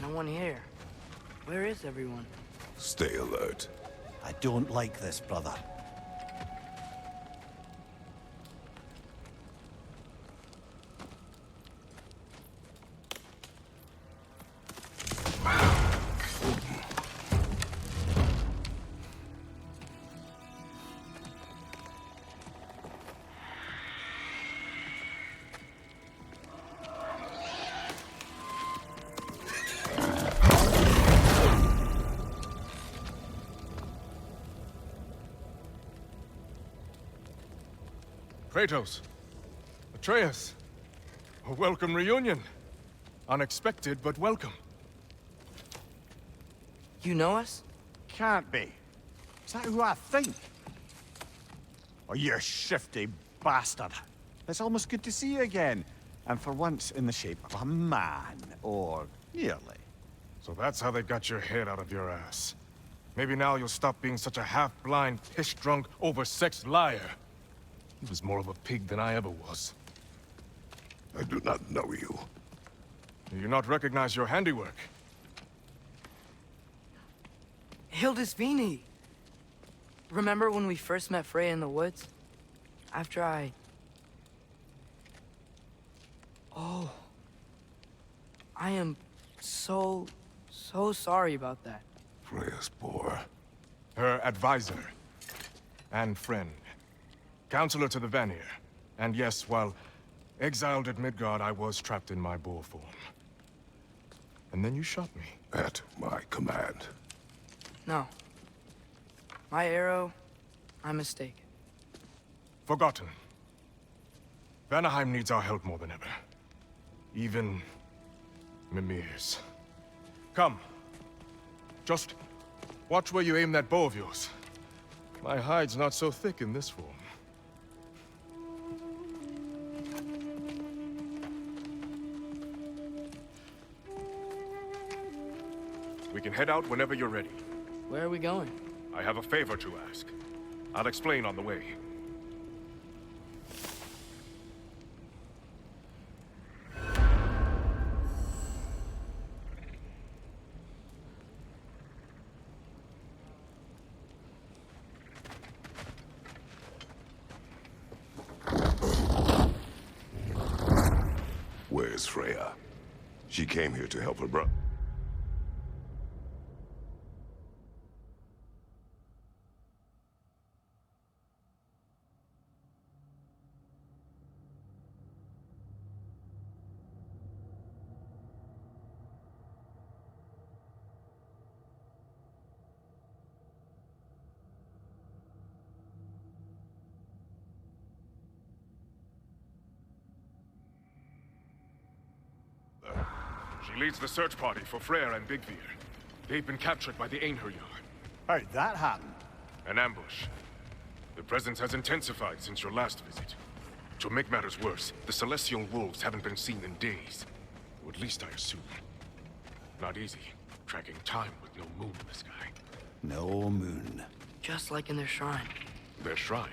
No one here. Where is everyone? Stay alert. I don't like this, brother. Kratos, Atreus, a welcome reunion. Unexpected, but welcome. You know us? Can't be. Is that who I think? Oh, you shifty bastard. It's almost good to see you again. And for once in the shape of a man, or nearly. So that's how they got your head out of your ass. Maybe now you'll stop being such a half-blind, piss-drunk, oversexed liar. He was more of a pig than I ever was. I do not know you. Do you not recognize your handiwork? Hildisvini! Remember when we first met Freya in the woods? After I... Oh. I am so sorry about that. Freya's poor. Her advisor. And friend. Counselor to the Vanir. And yes, while exiled at Midgard, I was trapped in my boar form. And then you shot me. At my command. No. My arrow, my mistake. Forgotten. Vanaheim needs our help more than ever. Even Mimir's. Come. Just watch where you aim that bow of yours. My hide's not so thick in this form. We can head out whenever you're ready. Where are we going? I have a favor to ask. I'll explain on the way. Where's Freya? She came here to help her brother. She leads the search party for Freyr and Bigvir. They've been captured by the Einherjar. How'd that happen? An ambush. The presence has intensified since your last visit. To make matters worse, the Celestial Wolves haven't been seen in days. Or at least I assume. Not easy, tracking time with no moon in the sky. No moon. Just like in their shrine. Their shrine.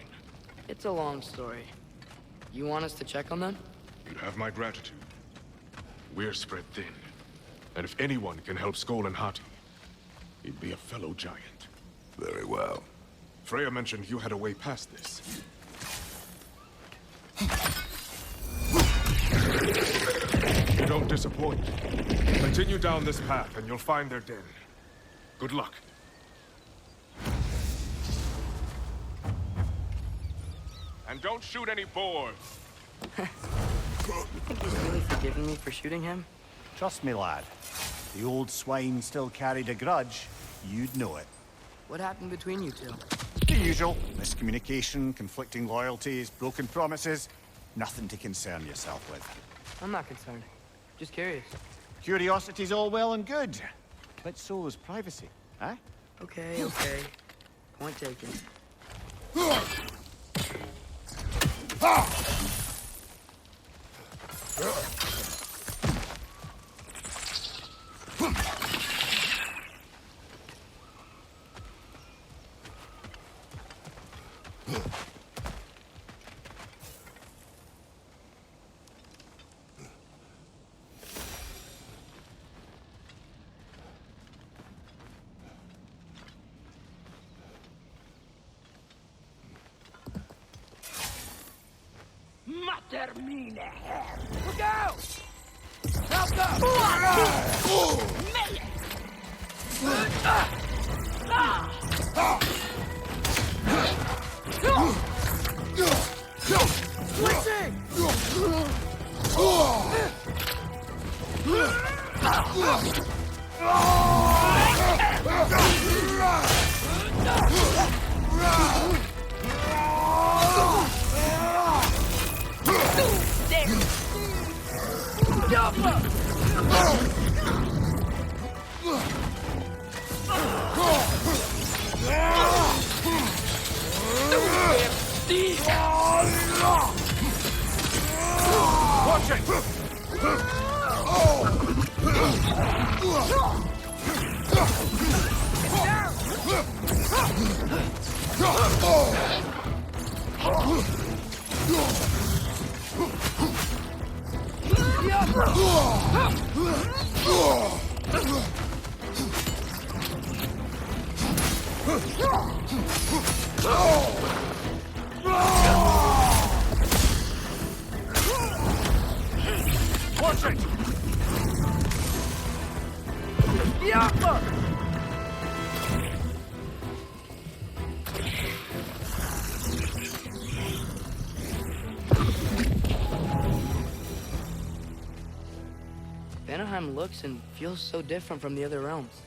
It's a long story. You want us to check on them? You have my gratitude. We're spread thin. And if anyone can help Skoll and Hati, he'd be a fellow giant. Very well. Freya mentioned you had a way past this. You don't disappoint. Continue down this path and you'll find their den. Good luck. And don't shoot any boars. You think he's really forgiven me for shooting him? Trust me, lad. The old swine still carried a grudge. You'd know it. What happened between you two? The usual. Miscommunication, conflicting loyalties, broken promises. Nothing to concern yourself with. I'm not concerned. Just curious. Curiosity's all well and good. But so is privacy, eh? Okay, okay. Point taken. Mater mine her! Look out! Help them! Melee! Watch it! Watch it! Vanaheim looks and feels so different from the other realms.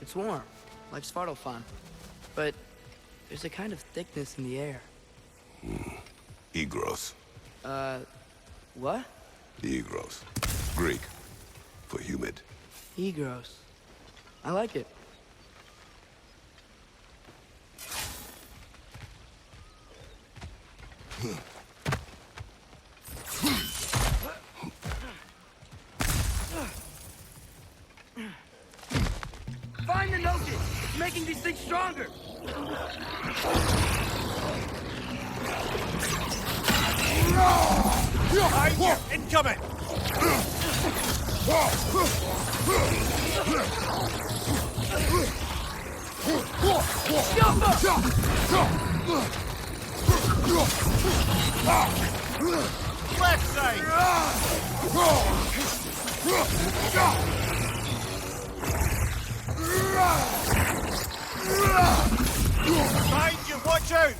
It's warm, like Svartalfheim, but there's a kind of thickness in the air. Egros. What? Egros. Greek. For humid. Egros. I like it. Find the notice! It's making these things stronger! Behind you! Incoming! Left side! Behind you! Watch out!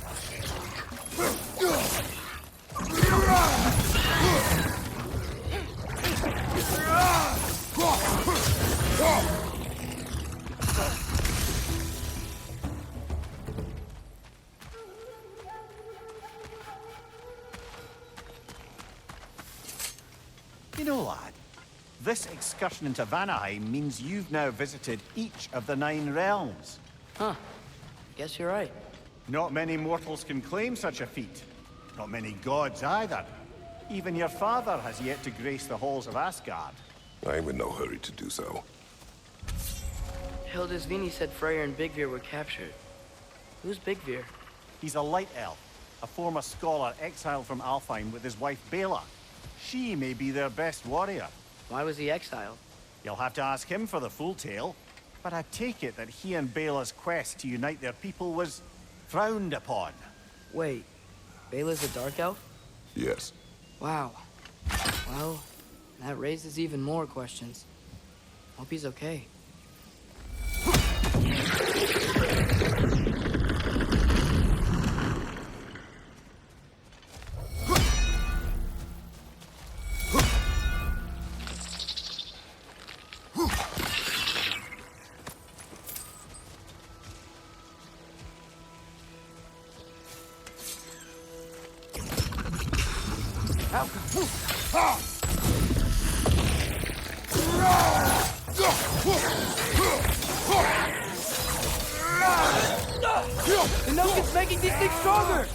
You know, lad, This excursion into Vanaheim means you've now visited each of the 9 realms. Huh. Guess you're right. Not many mortals can claim such a feat. Not many gods either. Even your father has yet to grace the halls of Asgard. I'm in no hurry to do so. Hildisvini said Freyr and Bigvir were captured. Who's Bigvir? He's a light elf, a former scholar exiled from Alfheim with his wife Bela. She may be their best warrior. Why was he exiled? You'll have to ask him for the full tale. But I take it that he and Bela's quest to unite their people was frowned upon. Wait, Bela's a dark elf? Yes. Wow. Well, that raises even more questions. Hope he's okay. The milk is making these things stronger!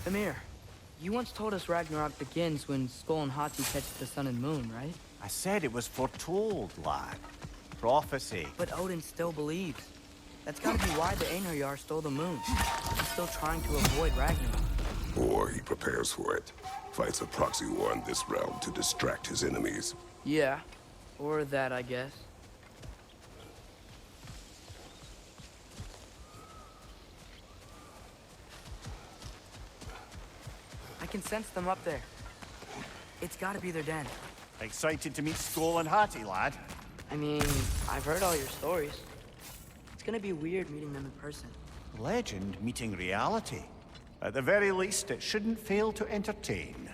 Amir, you once told us Ragnarok begins when Skoll and Hati catch the sun and moon, right? I said it was foretold, lad. Prophecy. But Odin still believes. That's gotta be why the Einherjar stole the moon. He's still trying to avoid Ragnarok. Or he prepares for it. Fights a proxy war in this realm to distract his enemies. Yeah, or that, I guess. I can sense them up there. It's gotta be their den. Excited to meet Skoll and Hati, lad? I mean, I've heard all your stories. It's gonna be weird meeting them in person. Legend meeting reality. At the very least, it shouldn't fail to entertain.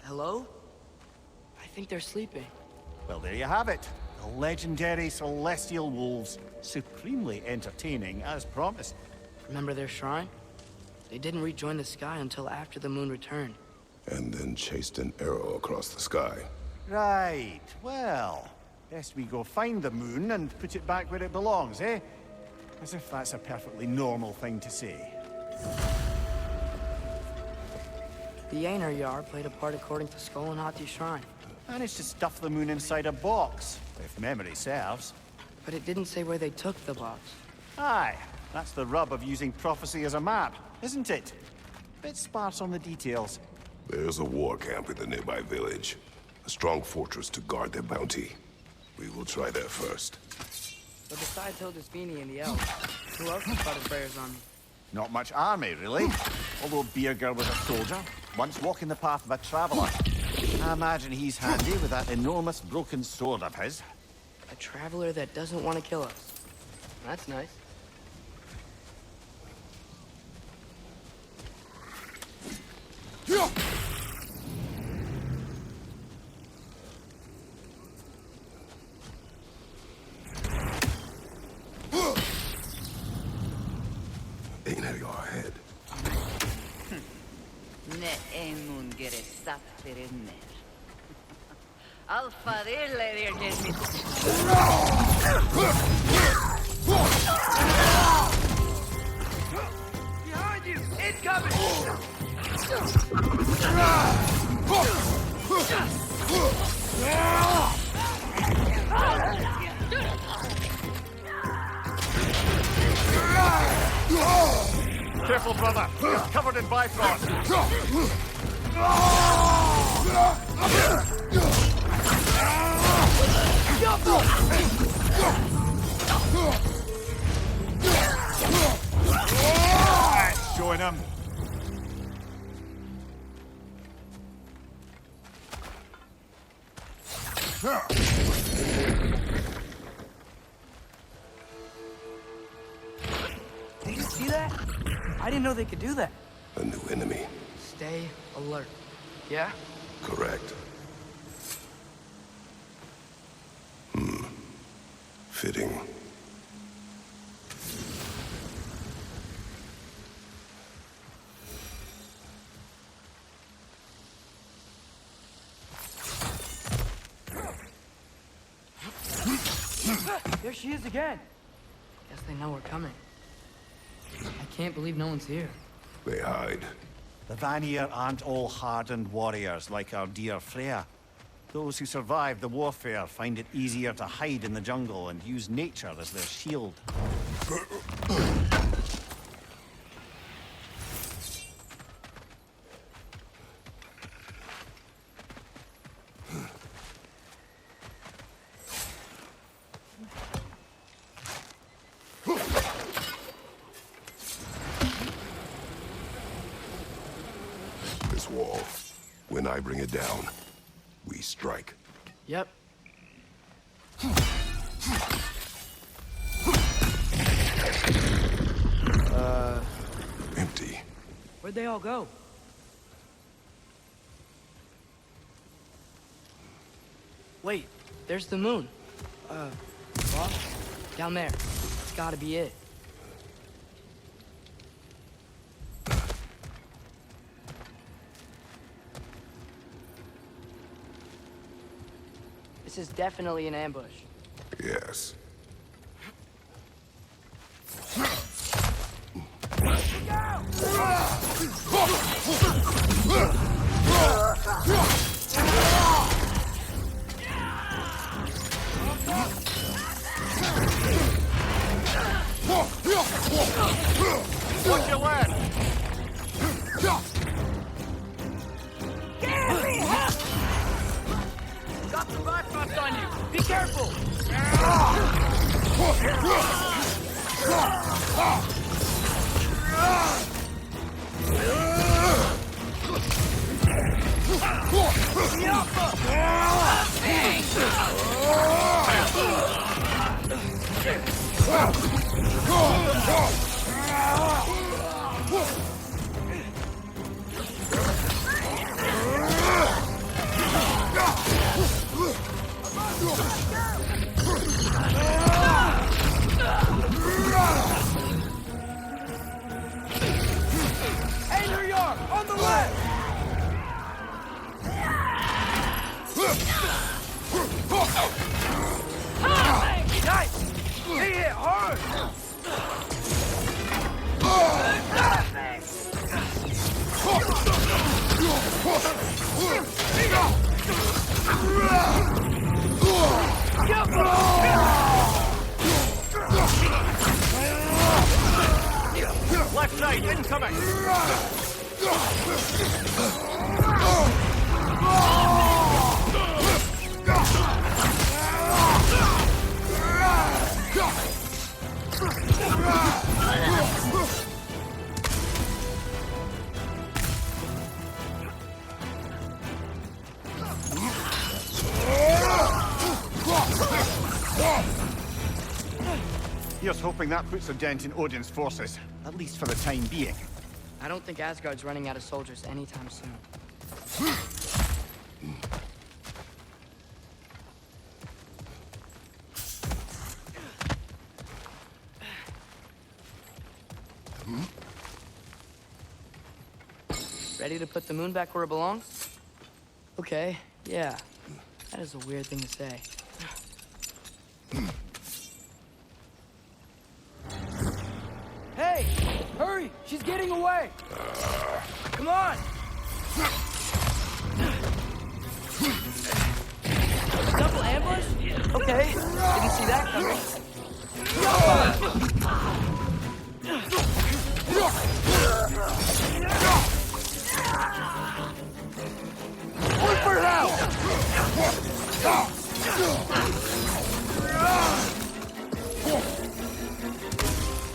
Hello? I think they're sleeping. Well, there you have it. The legendary celestial wolves. Supremely entertaining, as promised. Remember their shrine? They didn't rejoin the sky until after the moon returned. And then chased an arrow across the sky. Right. Well, best we go find the moon and put it back where it belongs, eh? As if that's a perfectly normal thing to say. The Einherjar played a part according to Skull and Hati's shrine. Managed to stuff the moon inside a box, if memory serves. But it didn't say where they took the box. Aye, that's the rub of using prophecy as a map, isn't it? Bit sparse on the details. There's a war camp in the nearby village. A strong fortress to guard their bounty. We will try there first. But besides Hildesvini and the elves, who else has started prayers on me? Not much army, really. Although Birger was a soldier, once walking the path of a traveler. I imagine he's handy with that enormous broken sword of his. A traveler that doesn't want to kill us. That's nice. Einherjar ahead. Ne emun gere sapterinner. Alfa iller Behind you! Incoming! Careful, brother. You're covered in Bifrost. Showing him. Did you see that? I didn't know they could do that. A new enemy. Stay alert. Yeah? Correct. Fitting. There she is again. Guess they know we're coming. I can't believe no one's here. They hide. The Vanir aren't all hardened warriors like our dear Freya. Those who survive the warfare find it easier to hide in the jungle and use nature as their shield. This wall. When I bring it down, we strike. Yep. Empty. Where'd they all go? Wait, there's the moon. Boss? Down there. It's gotta be it. This is definitely an ambush. Yes. Watch your left! Got some Bifrost on you! Be careful! Einherjar! On the left! Nice! They hit hard! side, incoming! Here's hoping that puts a dent in Odin's forces, at least for the time being. I don't think Asgard's running out of soldiers anytime soon. Ready to put the moon back where it belongs? Okay, yeah. That is a weird thing to say. Hey! Hurry! She's getting away! Come on! Double ambush? Okay, didn't see that coming. Look for help!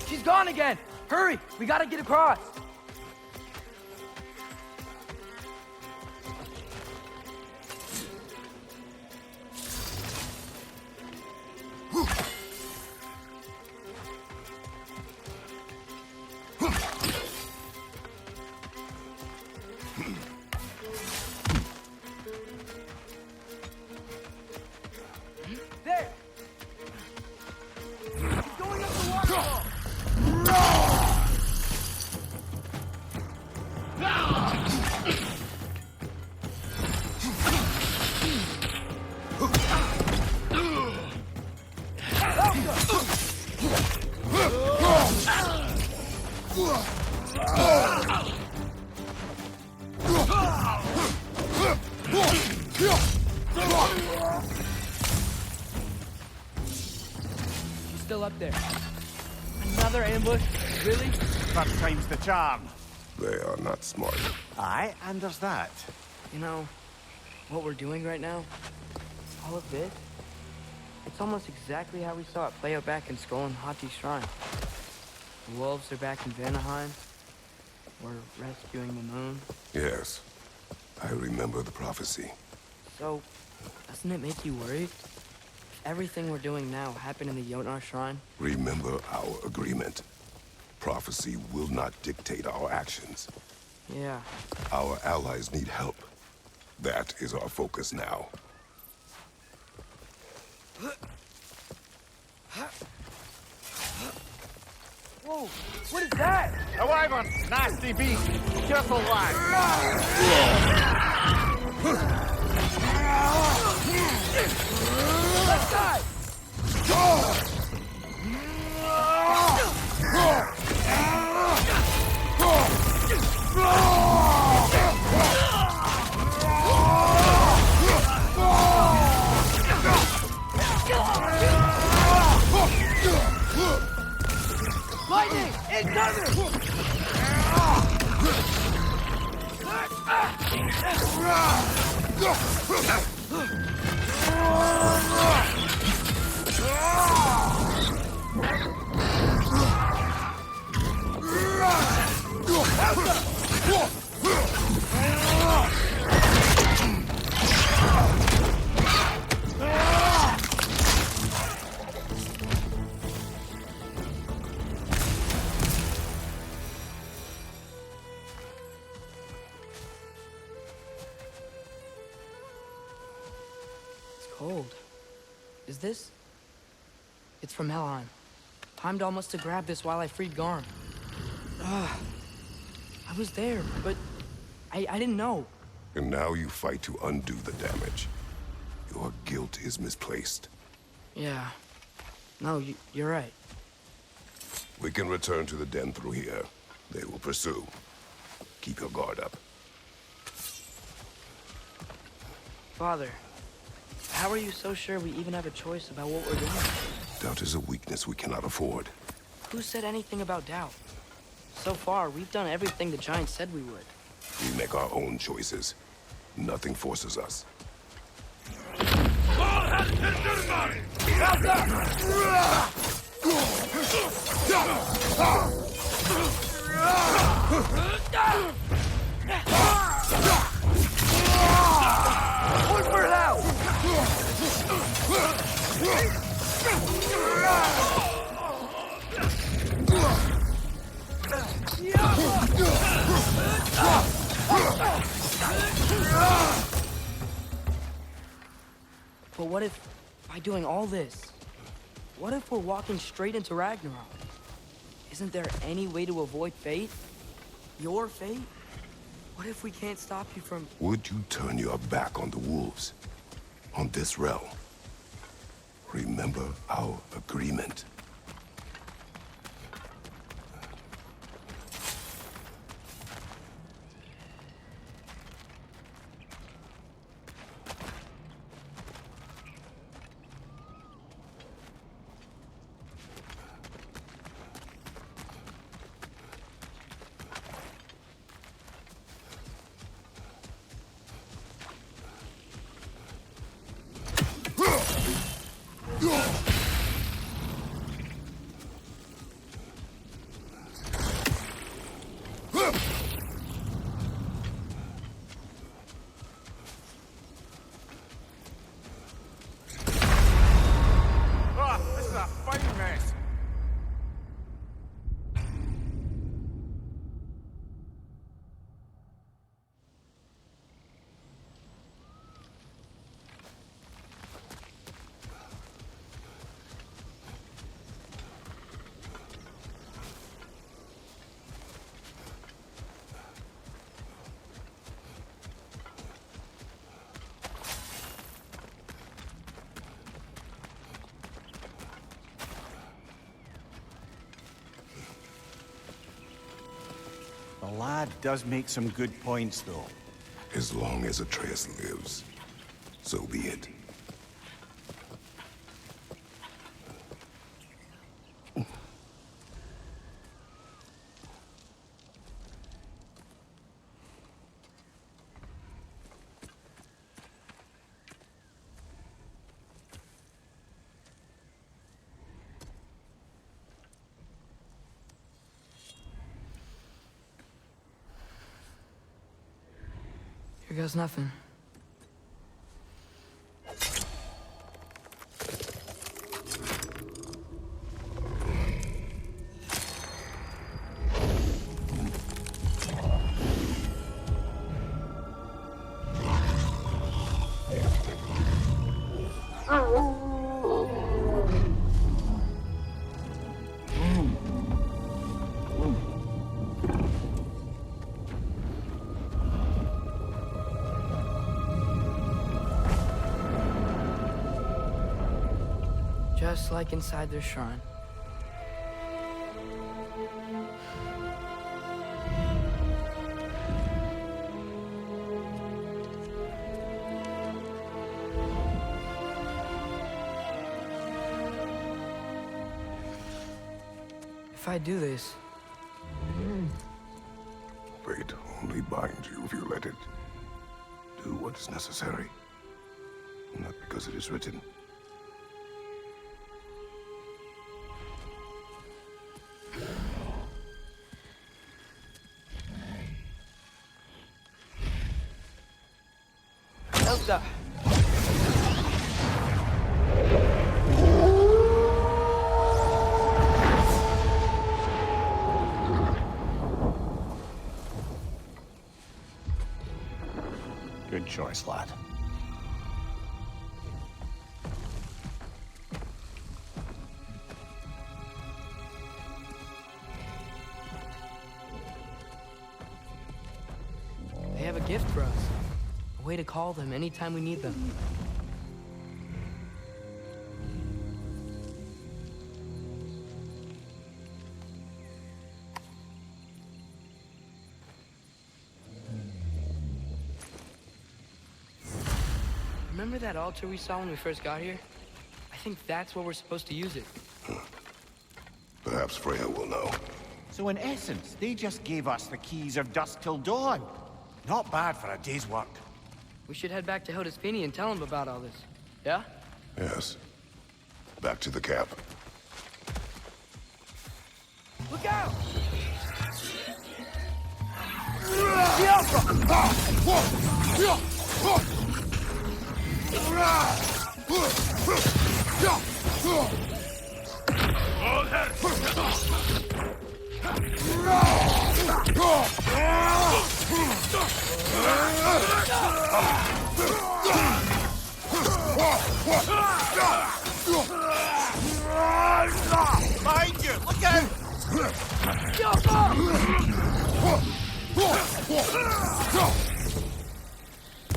She's gone again! Hurry! We gotta get across! There! He's going up the waterfall! She's still up there. Another ambush? Really? First time's the charm. They are not smart. Aye, and there's that. You know, what we're doing right now, all of this, it's almost exactly how we saw it play out back in Skull and Hati's shrine. The wolves are back in Vanaheim. We're rescuing the moon. Yes, I remember the prophecy. So, doesn't it make you worried? If everything we're doing now happened in the Jotnar shrine? Remember our agreement. Prophecy will not dictate our actions. Yeah. Our allies need help. That is our focus now. Whoa! What is that? A wyvern! Nasty beast! Careful, lad! Left side! Lightning! Incoming! Cold. Is this? It's from Helheim. Heimdall must have grabbed this while I freed Garm. I was there, but I didn't know. And now you fight to undo the damage. Your guilt is misplaced. Yeah. No, you're right. We can return to the den through here. They will pursue. Keep your guard up. Father, how are you so sure we even have a choice about what we're doing? Doubt is a weakness we cannot afford. Who said anything about doubt? So far, we've done everything the giant said we would. We make our own choices. Nothing forces us. Look for it out! But what if, by doing all this, what if we're walking straight into Ragnarok? Isn't there any way to avoid fate? Your fate? What if we can't stop you from... Would you turn your back on the wolves? On this realm? Remember our agreement. This is a fine mess. The lad does make some good points, though. As long as Atreus lives, so be it. Here goes nothing. Just like inside their shrine. If I do this, Fate only binds you if you let it. Do what is necessary. Not because it is written. Elsa! Good choice, lad. They have a gift for us. A way to call them anytime we need them. Remember that altar we saw when we first got here? I think that's where we're supposed to use it. Perhaps Freya will know. So in essence, they just gave us the keys of dusk till dawn. Not bad for a day's work. We should head back to Hildesfini and tell him about all this. Yeah? Yes. Back to the camp. Look out! Behind you! Look out!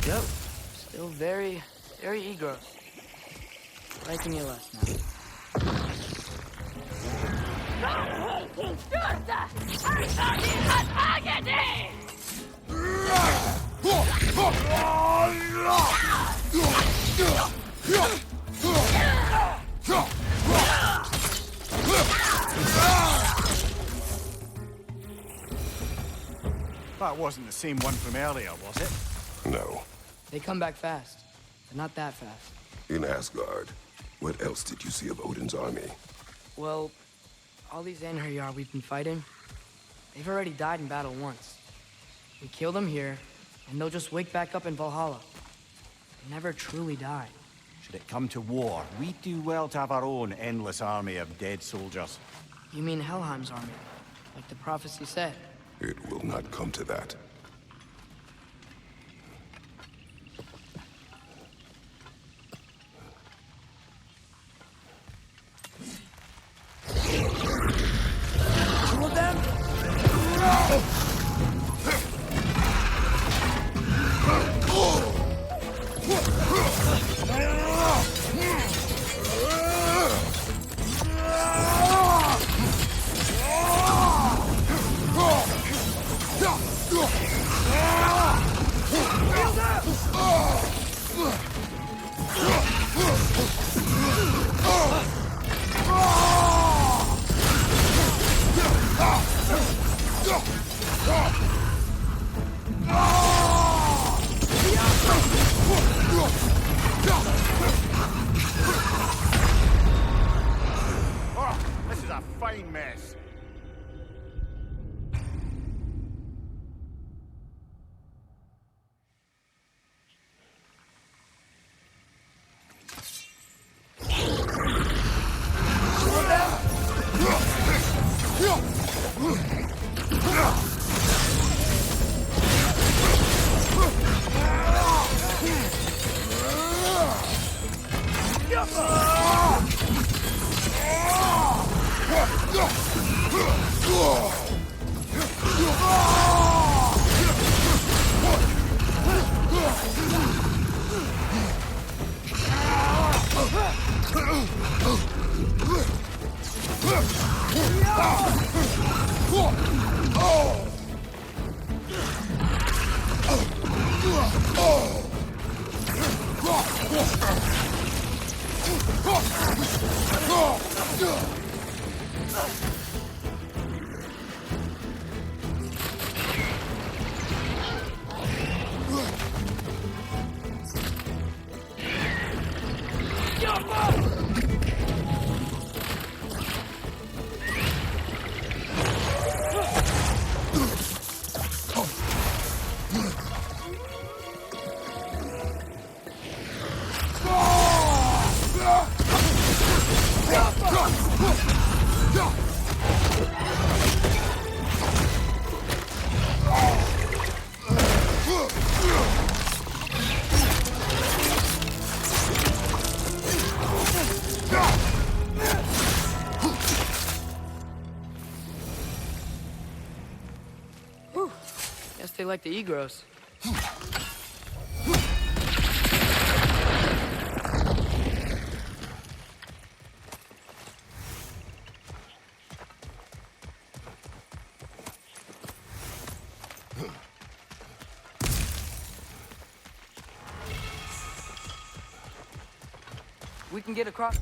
Yep. Still very eager. Liking you less now. That wasn't the same one from earlier, was it? No. They come back fast, but not that fast. In Asgard, what else did you see of Odin's army? Well, all these Einherjar we've been fighting, they've already died in battle once. We kill them here, and they'll just wake back up in Valhalla. They never truly die. Should it come to war, we'd do well to have our own endless army of dead soldiers. You mean Helheim's army, like the prophecy said? It will not come to that. Two of them? Oh, this is a fine mess. Guess they like the Egros. We can get across.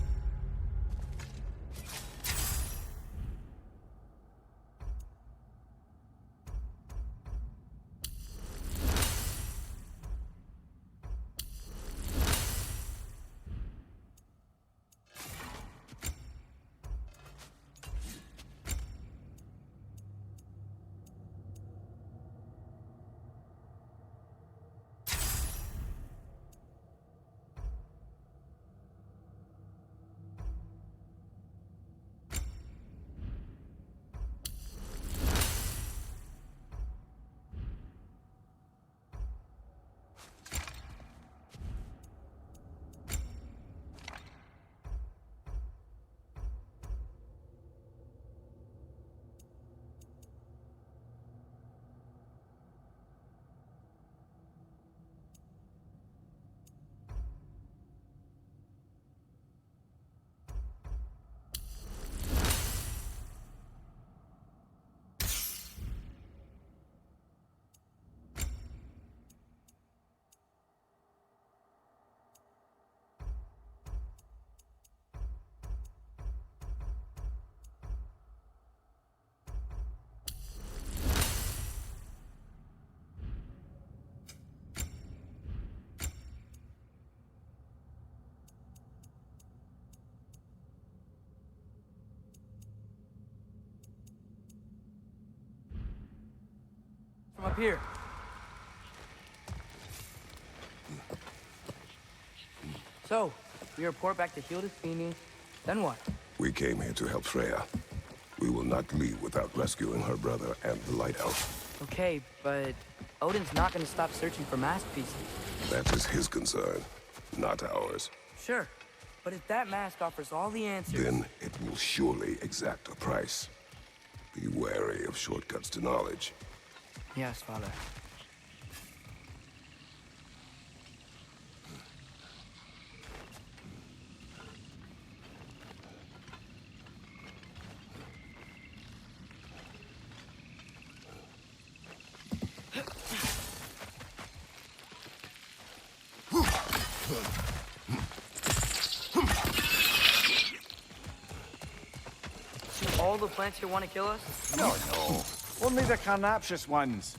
I'm up here. So, we report back to Hildisvini. Then what? We came here to help Freya. We will not leave without rescuing her brother and the lighthouse. Okay, but Odin's not gonna stop searching for masterpieces. That is his concern, not ours. Sure, but if that mask offers all the answers... Then it will surely exact a price. Be wary of shortcuts to knowledge. Yes, Father. All the plants here want to kill us? No, no. Only the carnivorous ones.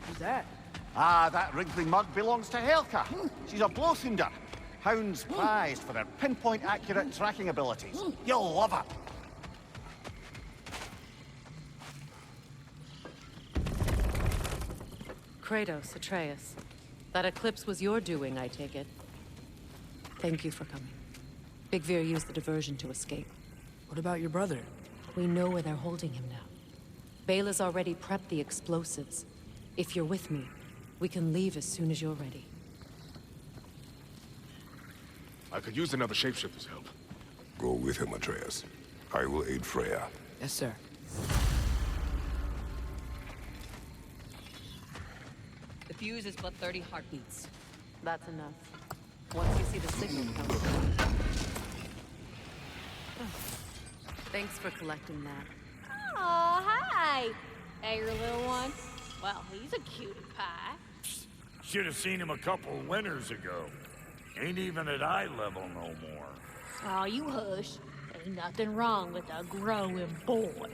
Who's that? Ah, that wrinkly mug belongs to Helka. She's a blowthunder. Hounds prized for their pinpoint accurate tracking abilities. You'll love her. Kratos, Atreus. That eclipse was your doing, I take it. Thank you for coming. Big Veer used the diversion to escape. What about your brother? We know where they're holding him now. Bela's already prepped the explosives. If you're with me, we can leave as soon as you're ready. I could use another shapeshifter's help. Go with him, Atreus. I will aid Freya. Yes, sir. The fuse is but 30 heartbeats. That's enough. Once you see the signal come. Thanks for collecting that. Oh, hi! Hey, your little one. Well, he's a cutie pie. Should have seen him a couple winters ago. Ain't even at eye level no more. Oh, you hush. Ain't nothing wrong with a growing boy.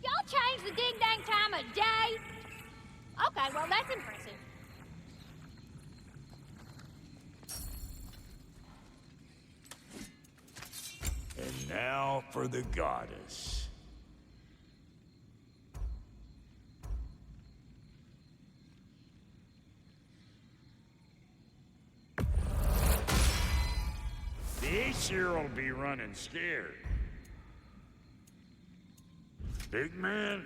Y'all changed the ding-dang time of day? Okay, well, that's impressive. And now for the goddess. The Aesir will be running scared. Big man?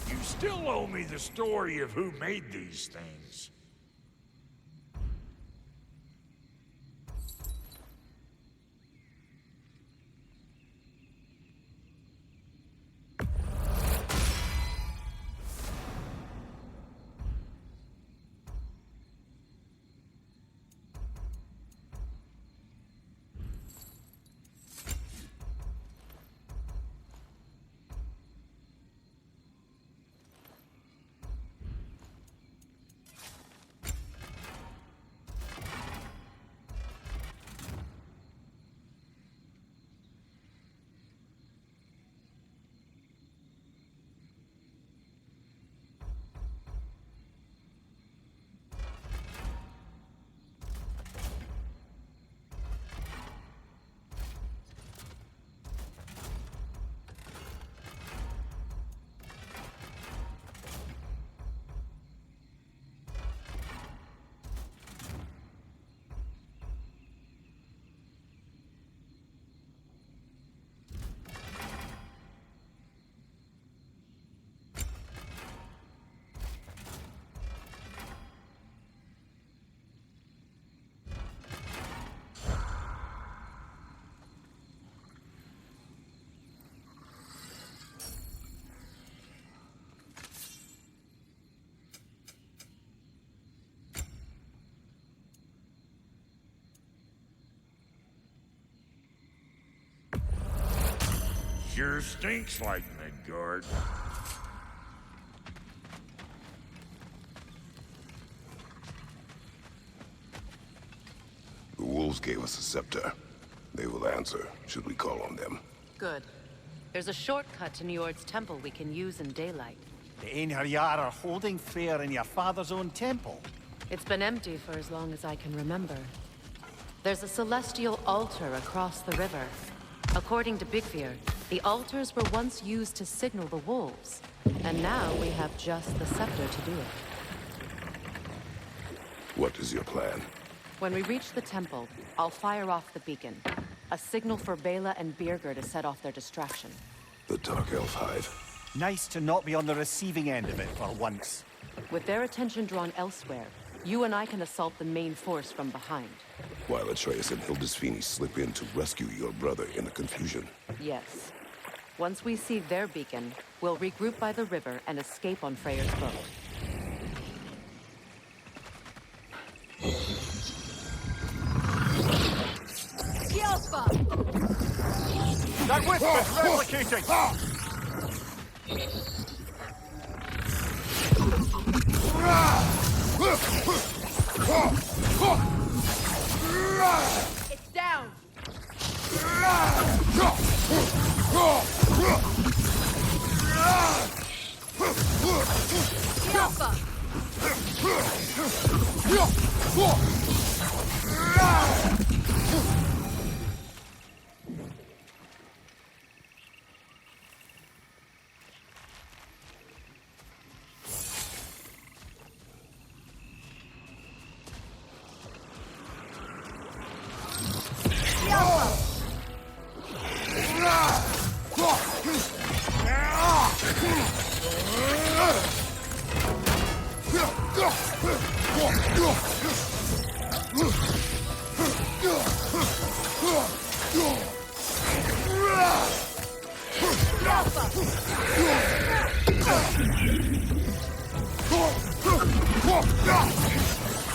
You still owe me the story of who made these things. Sure stinks like Midgard. The wolves gave us a scepter. They will answer, should we call on them. Good. There's a shortcut to Njord's temple we can use in daylight. The Einherjar are holding fair in your father's own temple. It's been empty for as long as I can remember. There's a celestial altar across the river. According to Bigfir, the altars were once used to signal the wolves. And now we have just the scepter to do it. What is your plan? When we reach the temple, I'll fire off the beacon. A signal for Bela and Birgir to set off their distraction. The Dark Elf Hive. Nice to not be on the receiving end of it for once. With their attention drawn elsewhere, you and I can assault the main force from behind. While Atreus and Hildisvini slip in to rescue your brother in the confusion. Yes. Once we see their beacon, we'll regroup by the river and escape on Freyr's boat. That wisp is replicating! It's down!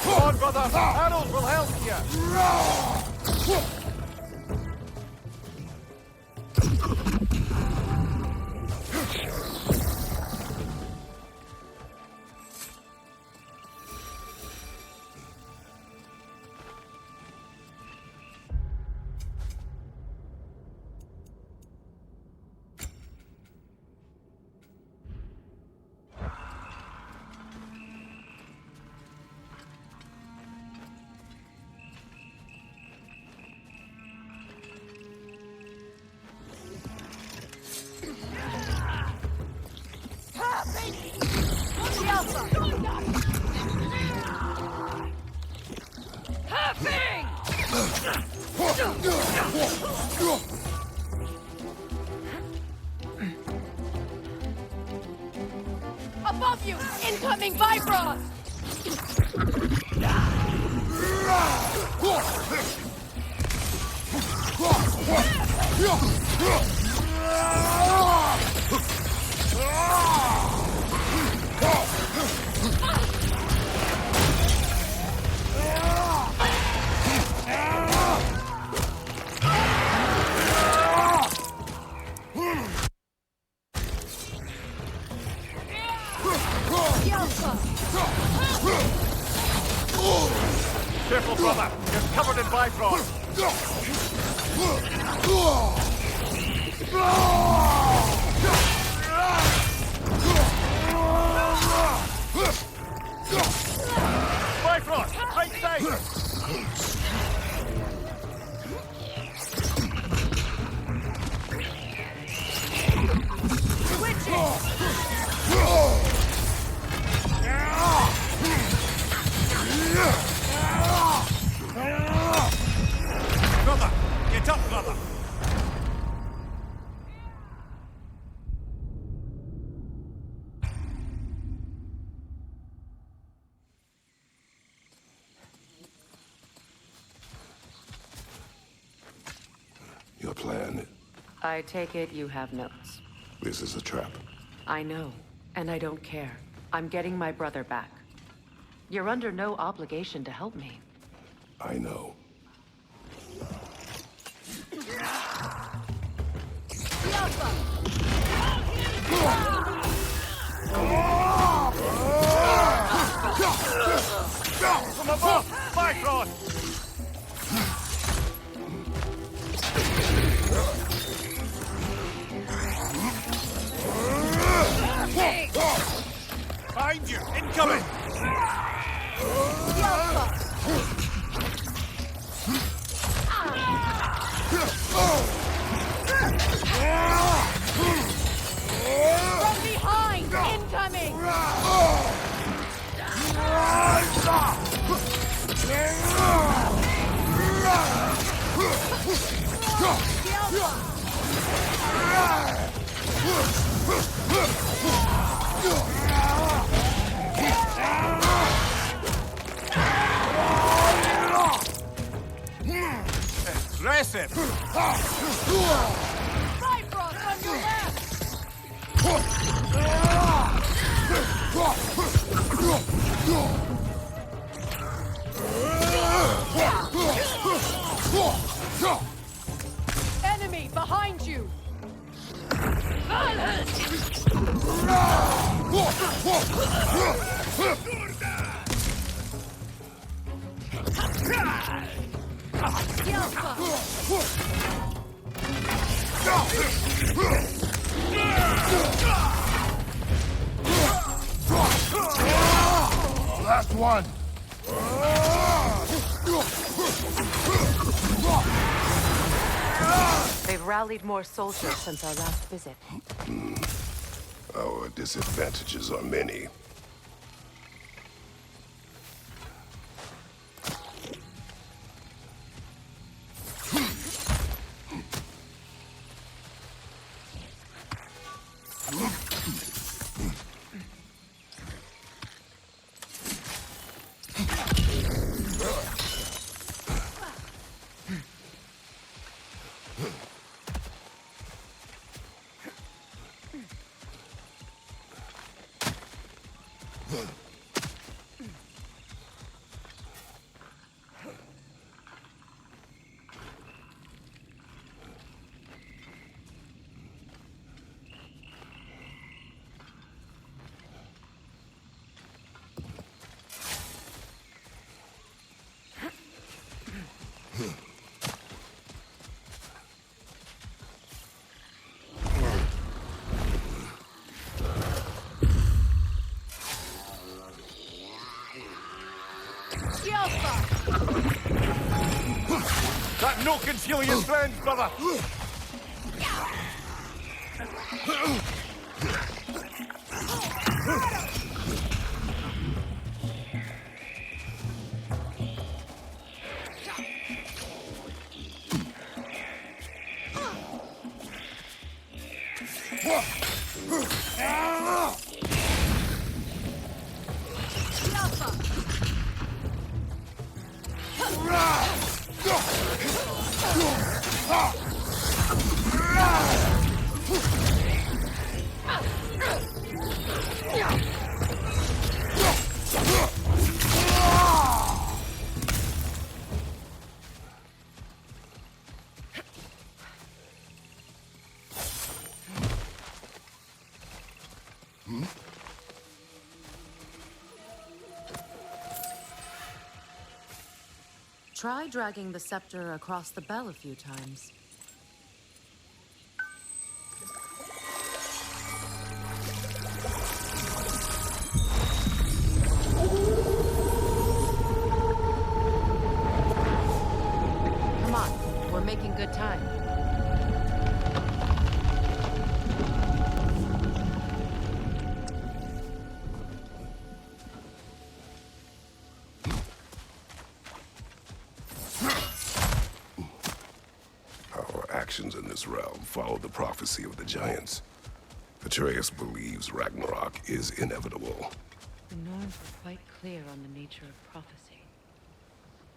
Come on, brother! Arrows will help you! Above you! Incoming Bifrost! Careful, brother! You're covered in Bifrost! Bifrost! Right side! Brother! Get up, brother! Your plan? I take it you have notes. This is a trap. I know, and I don't care. I'm getting my brother back. You're under no obligation to help me. I know. Alpha! From above! Bifrost! Behind you! Incoming! From behind! Incoming! Aggressive! Bifrost on your left! Enemy behind you! Last one. They've rallied more soldiers since our last visit. Our disadvantages are many. That no conceal your strength, brother! Try dragging the scepter across the bell a few times. Come on, we're making good time. Actions in this realm follow the prophecy of the giants. Atreus believes Ragnarok is inevitable. The Norns were quite clear on the nature of prophecy.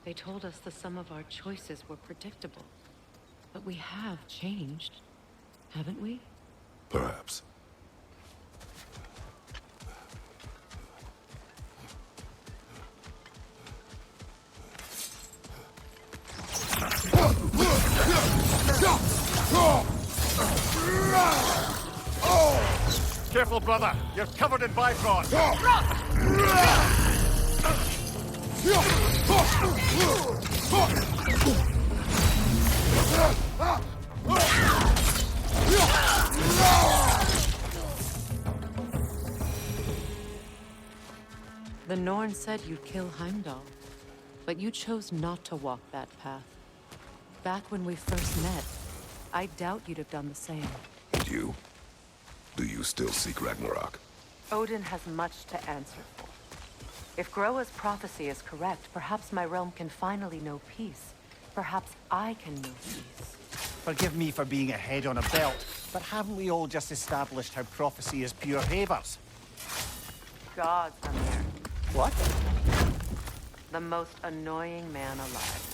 They told us the sum of our choices were predictable. But we have changed, haven't we? Perhaps. Careful, brother. You're covered in Bifrost. The Norn said you'd kill Heimdall, but you chose not to walk that path. Back when we first met, I doubt you'd have done the same. And you? Do you still seek Ragnarok? Odin has much to answer for. If Groa's prophecy is correct, perhaps my realm can finally know peace. Perhaps I can know peace. Forgive me for being a head on a belt, but haven't we all just established how prophecy is pure havers? Gods, Amir. What? The most annoying man alive.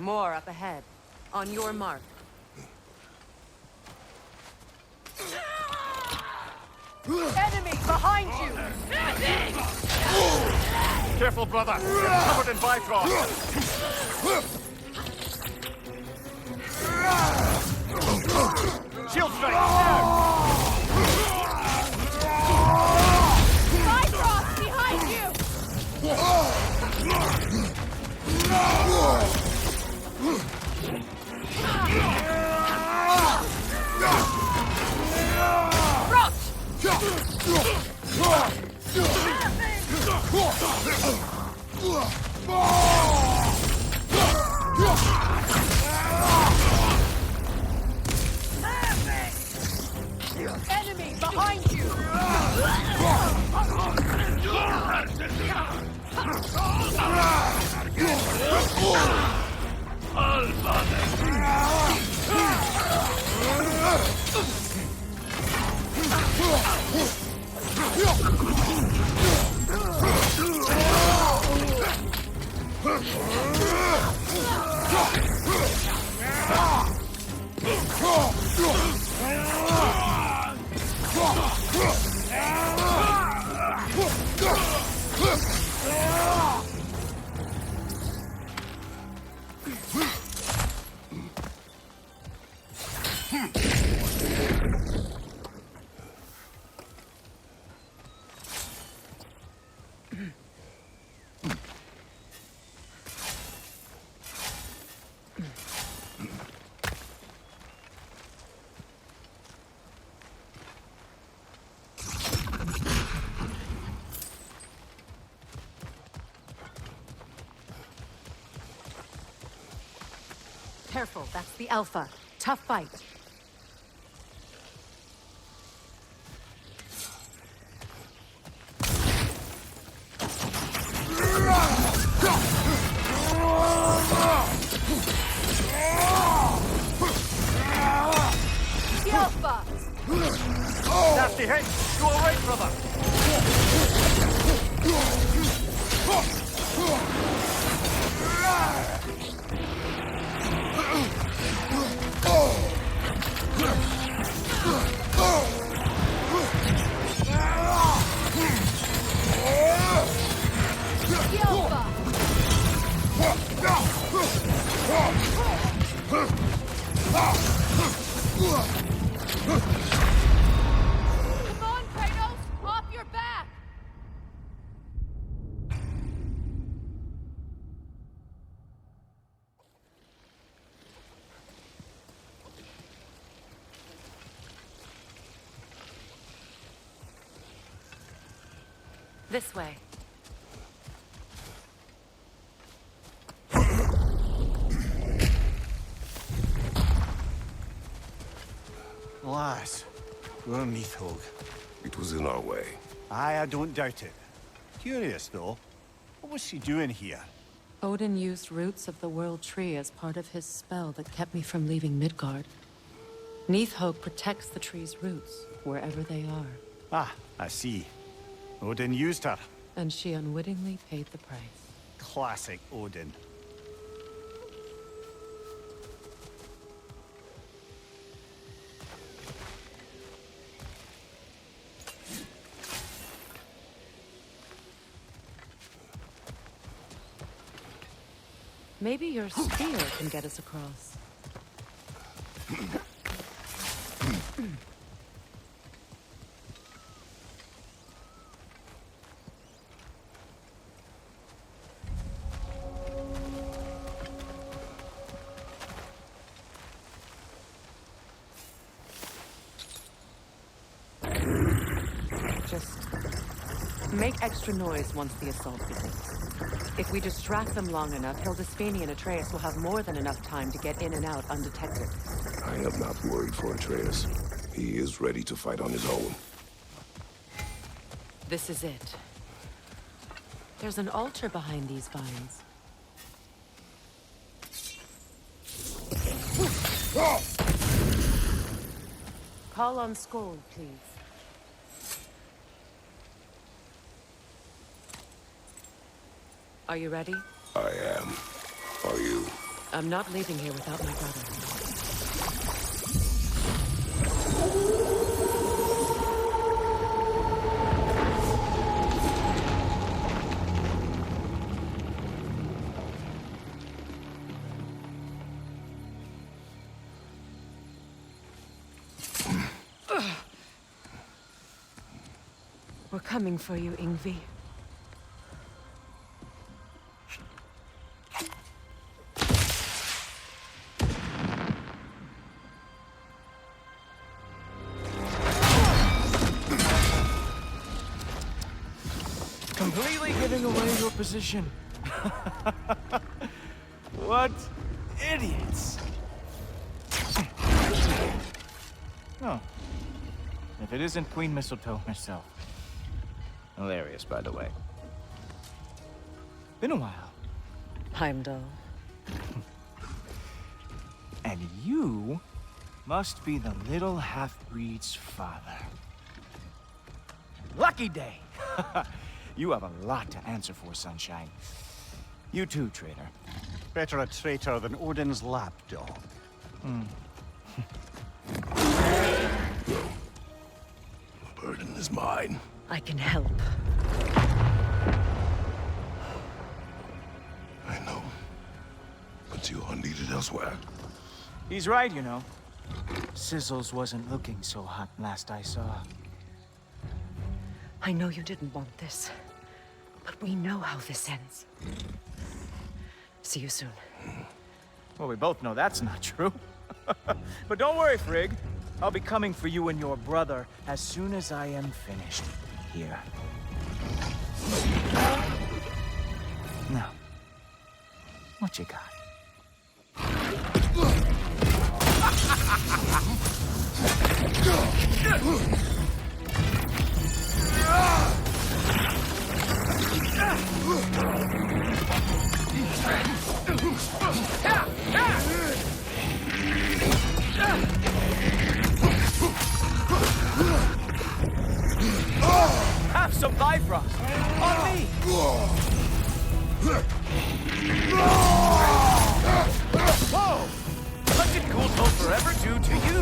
More up ahead. On your mark. Enemy behind you! Careful, brother. You're covered in Bifrost. Shield strike, now! Bifrost behind you! Enemy behind you! Careful, that's the Alpha. Tough fight. The Alpha! Nasty hit! Go away, brother! This way. Lass, we're Neathhog. It was in our way. Aye, I don't doubt it. Curious, though. What was she doing here? Odin used roots of the World Tree as part of his spell that kept me from leaving Midgard. Neathhog protects the tree's roots, wherever they are. Ah, I see. Odin used her. And she unwittingly paid the price. Classic Odin. Maybe your spear can get us across. Just make extra noise once the assault begins. If we distract them long enough, Hildisfini and Atreus will have more than enough time to get in and out undetected. I am not worried for Atreus. He is ready to fight on his own. This is it. There's an altar behind these vines. Call on Skoll, please. Are you ready? I am. Are you? I'm not leaving here without my brother. We're coming for you, Yngvi. Completely giving away your position. What idiots. Oh. If it isn't Queen Mistletoe herself. Hilarious, by the way. Been a while. Heimdall. And you must be the little half-breed's father. Lucky day! You have a lot to answer for, Sunshine. You too, traitor. Better a traitor than Odin's lapdog. The burden is mine. I can help. I know. But you are needed elsewhere. He's right, you know. Sizzles wasn't looking so hot last I saw. I know you didn't want this, but we know how this ends. See you soon. Well, we both know that's not true. But don't worry, Frigg. I'll be coming for you and your brother as soon as I am finished here. Now, what you got? Have some Bifrost on me! Whoa! What did Cool Toe Forever do to you?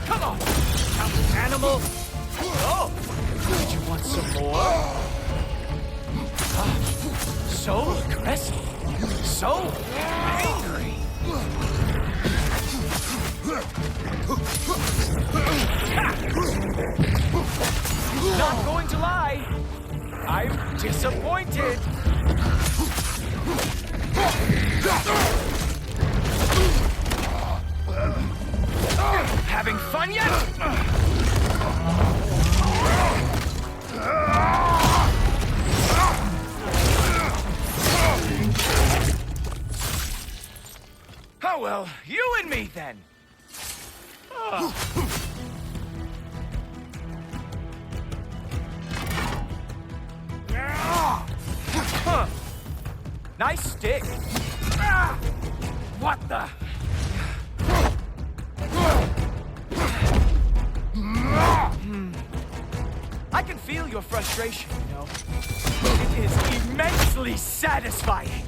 Come on, animal! Oh! Did you want some more? So aggressive. So angry. Not going to lie, I'm disappointed. Having fun yet? Oh well, you and me then. Huh. Nice stick. What the? I can feel your frustration, you know. It is immensely satisfying.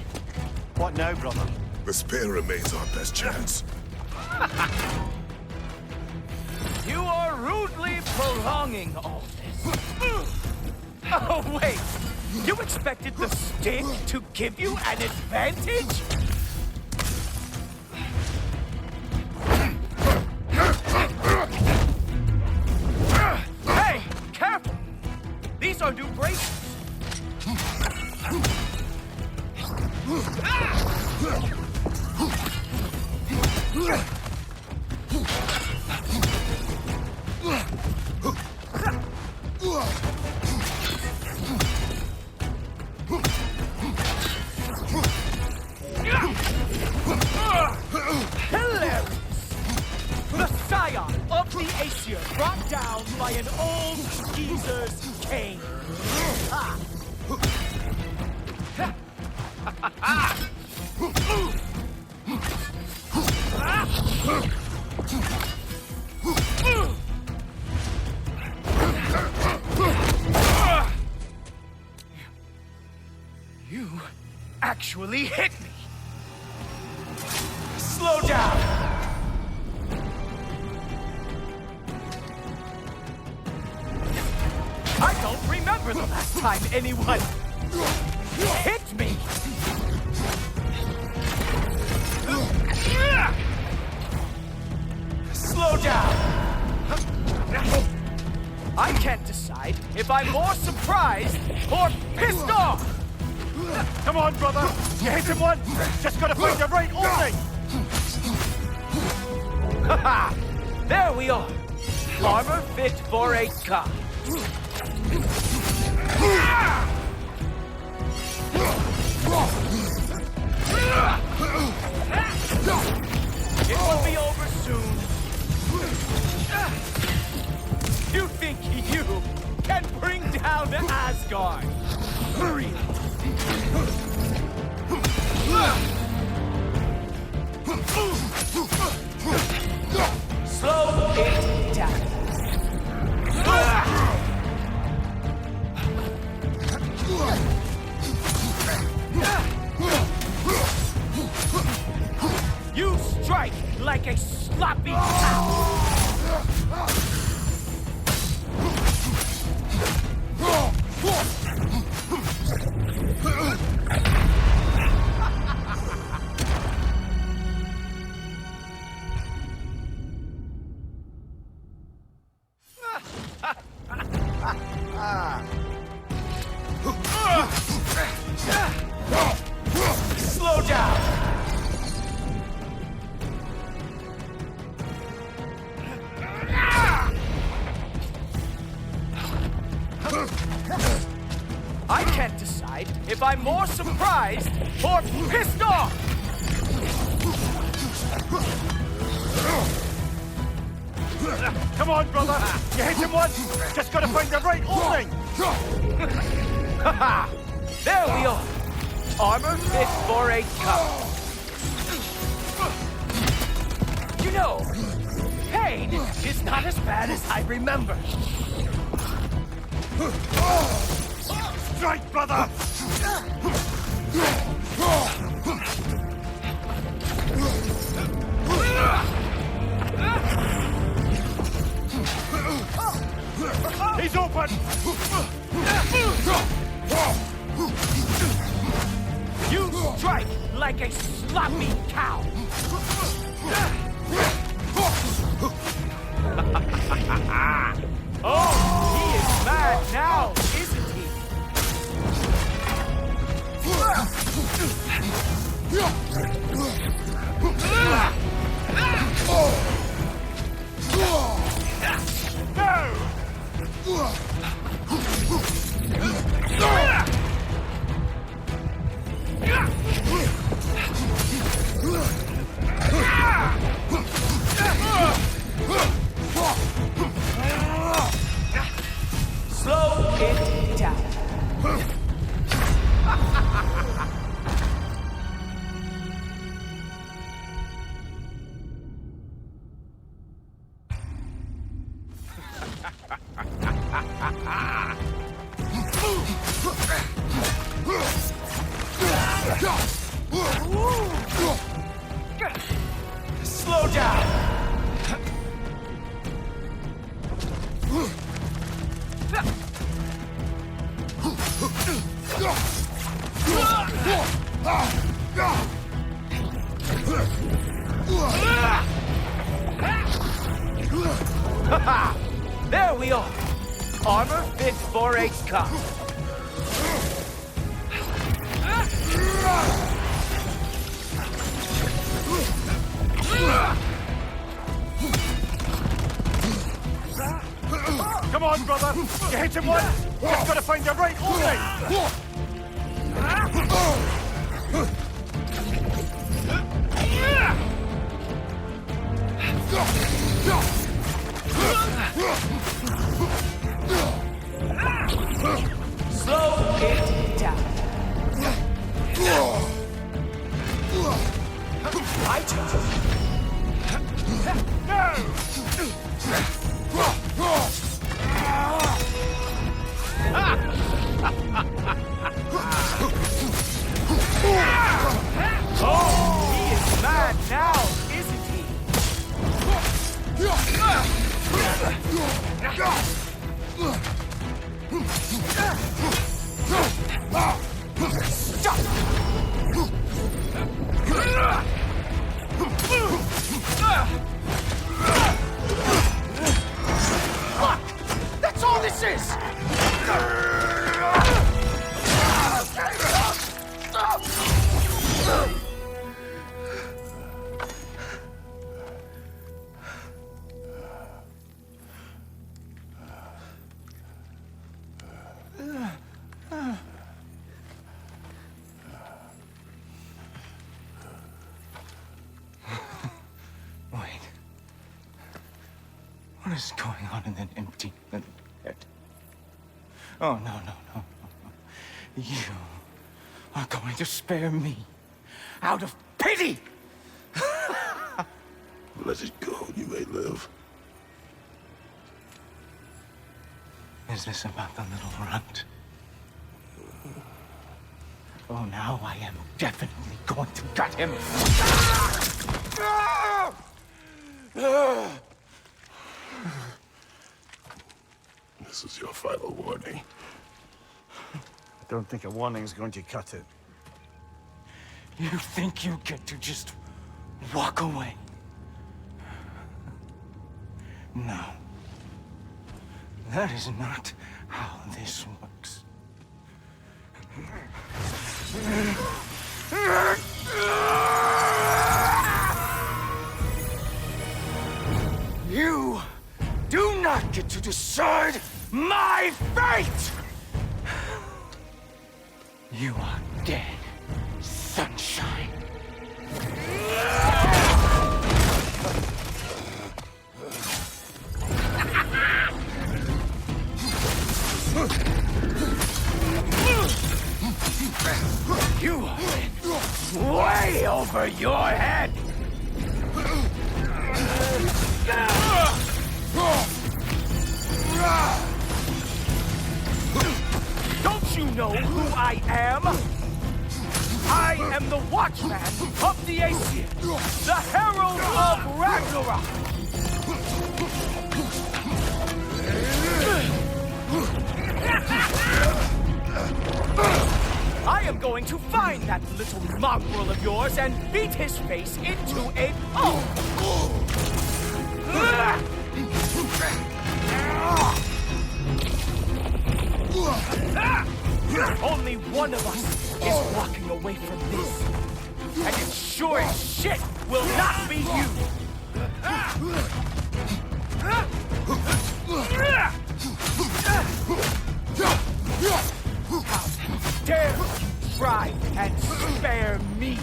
What now, brother? The spear remains our best chance. You are rudely prolonging all this. Oh, wait. You expected the stick to give you an advantage? Hey, careful! These are new braces. Hilarious! The scion of the Aesir brought down by an old geezer's cane. You actually hit me. Slow down. I don't remember the last time anyone hit me. Slow down. I can't decide if I'm more surprised or pissed off. Come on, brother! You hit him once! Just gotta find the right opening! Haha! There we are! Armor fit for a cop. It will be over soon. You think you can bring down Asgard? Hurry! Slow it down. You strike like a sloppy cow. Slow down. I can't decide if I'm more surprised or pissed off. Come on, brother! You hit him once! Just gotta find the right opening! Haha! There we are! Armor fit for a cop. You know, pain is not as bad as I remember. Strike, brother! He's open! You strike like a sloppy cow. Slow it down. Slow down. There we are. Armor fit for a cop. Come on, brother! You hit him once! Just gotta find your right opening! Slow it down. My turn. Oh, he is mad now, isn't he? Stop! Fuck! That's all this is! What is going on in that empty little head? Oh, no, no, no, no. You are going to spare me out of pity! Let it go, you may live. Is this about the little runt? Oh, now I am definitely going to gut him. This is your final warning. I don't think a warning's going to cut it. You think you get to just walk away? No. That is not how this works. You do not get to decide my fate! You are dead, sunshine. You are way over your head! Don't you know who I am? I am the Watchman of the Aesir, the Herald of Ragnarok! I am going to find that little mongrel of yours and beat his face into a pulp! Only one of us is walking away from this. And it sure as shit will not be you! How dare you try and spare me!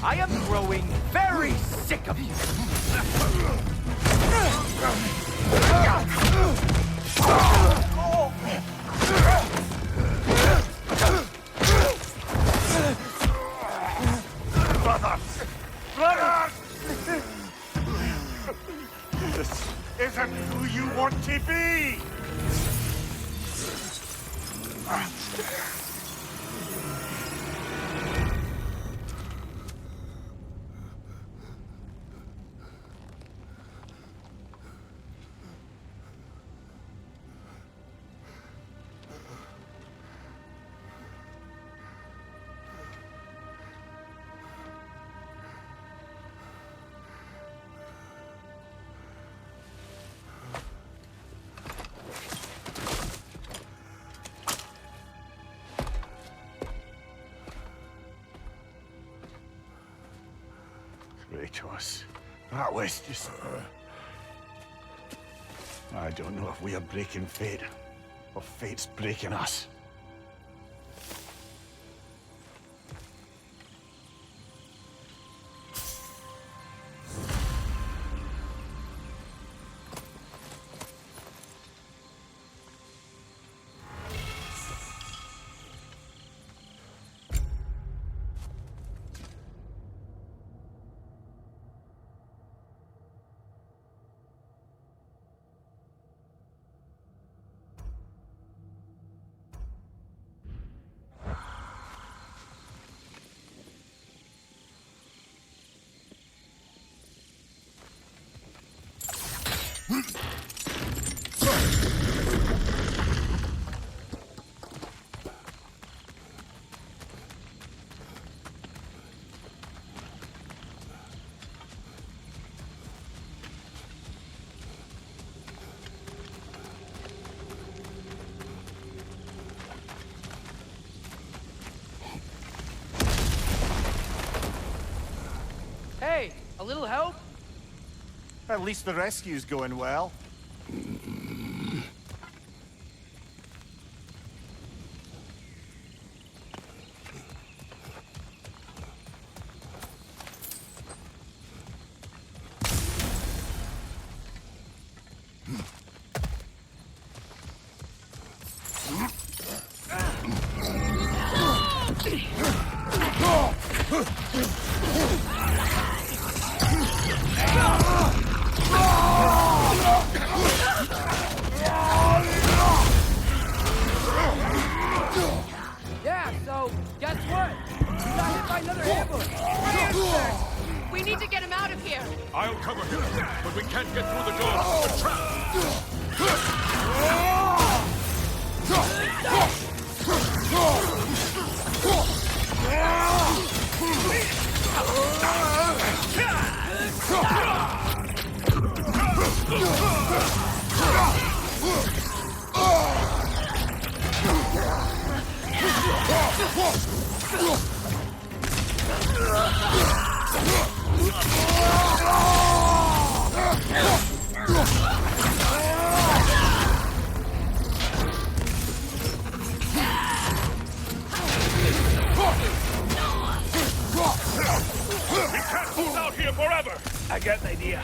I am growing very sick of you! Brother! This isn't who you want to be! Kratos, that was just... I don't know if we are breaking fate, or fate's breaking us. Hey, a little help? At least the rescue's going well. Yeah, so, guess what? We got hit by another ambush. We need to get him out of here. I'll cover him, but we can't get through the door. The trap! We can't hold out here forever! I get the idea.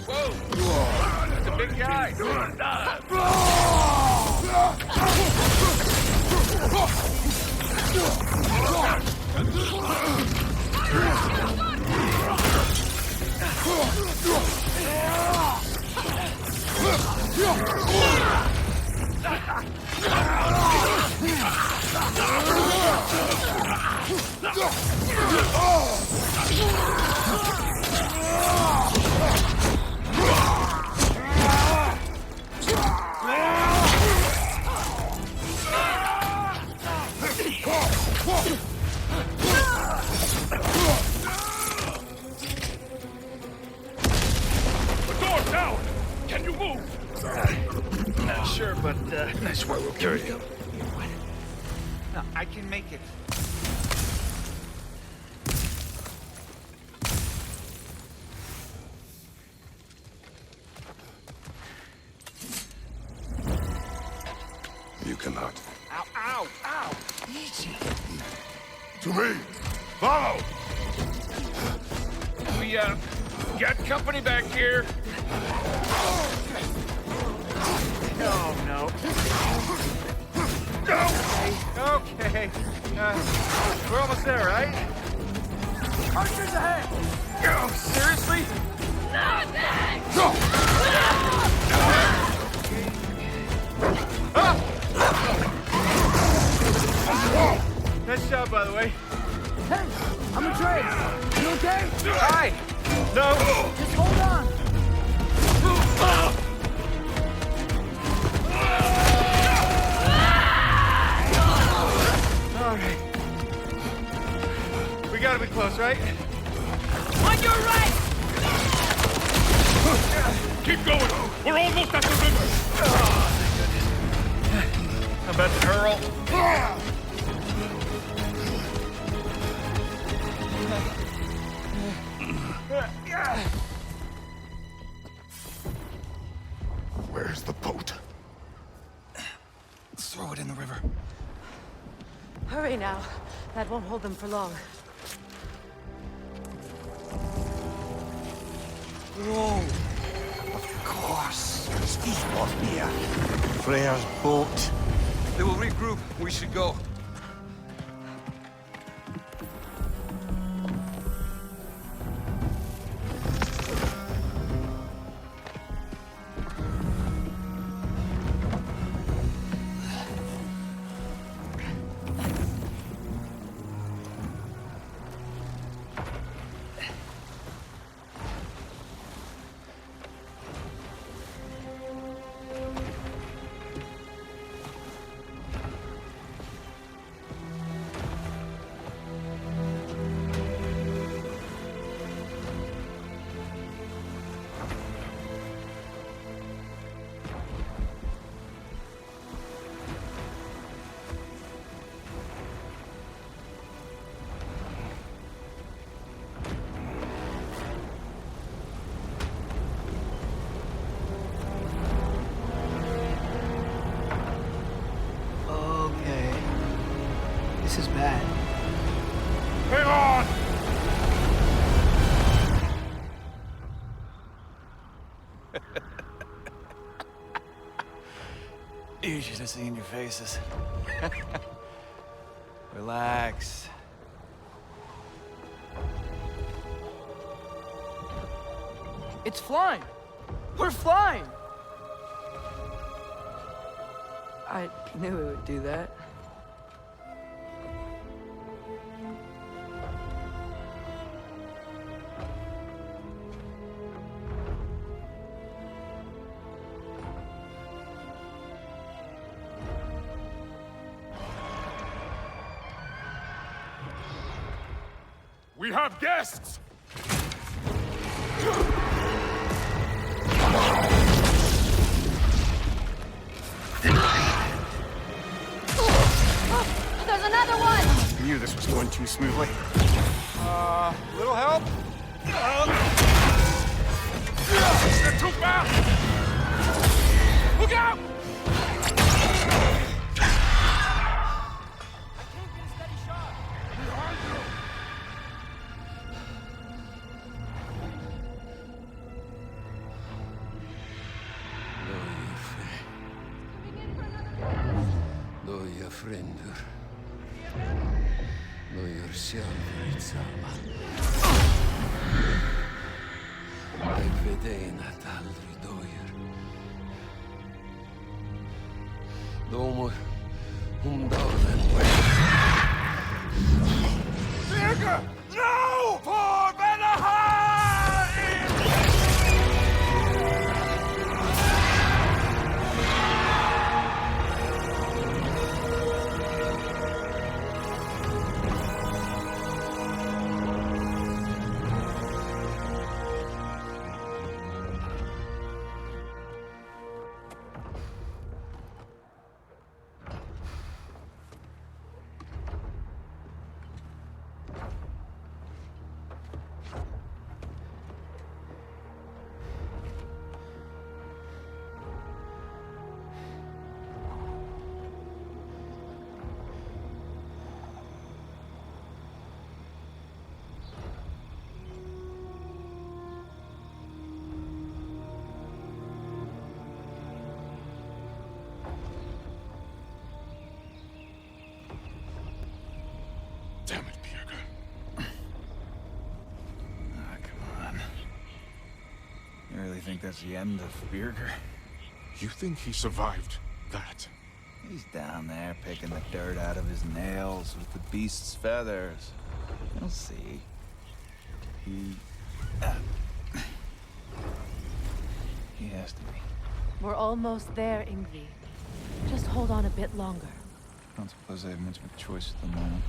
Whoa! That's a big guy! That's why we'll carry you. No, I can make it. You cannot. Ow, ow, ow! Easy. To me! Follow! We, got company back here. Oh, no. Okay. We're almost there, right? Archers ahead! Oh, seriously? Nice job, by the way. Hey, I'm Atreus. You okay? Hi! No! Just hold on. All right. We gotta be close, right? On your right! Keep going! We're almost at the river! I'm about to hurl. Where's the boat? Let's throw it in the river. Hurry now. That won't hold them for long. Whoa! Of course. This must be a Freyr's boat. They will regroup. We should go. Okay. This is bad. Hang on! You should have seen your faces. Relax. It's flying! We're flying! I knew it would do that. We have guests! There's another one! I knew this was going too smoothly. Little help? They're too fast! Look out! Doja frender. Dojer sjálfur sama. Eg vedein at aldri dojer. Domor dagen. Nigga! No! For Vanaheim! Damn it, Bjerke. Ah, come on. You really think that's the end of Bjerke? You think he survived that? He's down there picking the dirt out of his nails with the beast's feathers. You'll see. He has to be. We're almost there, Ingvi. Just hold on a bit longer. I don't suppose I have much of a choice at the moment.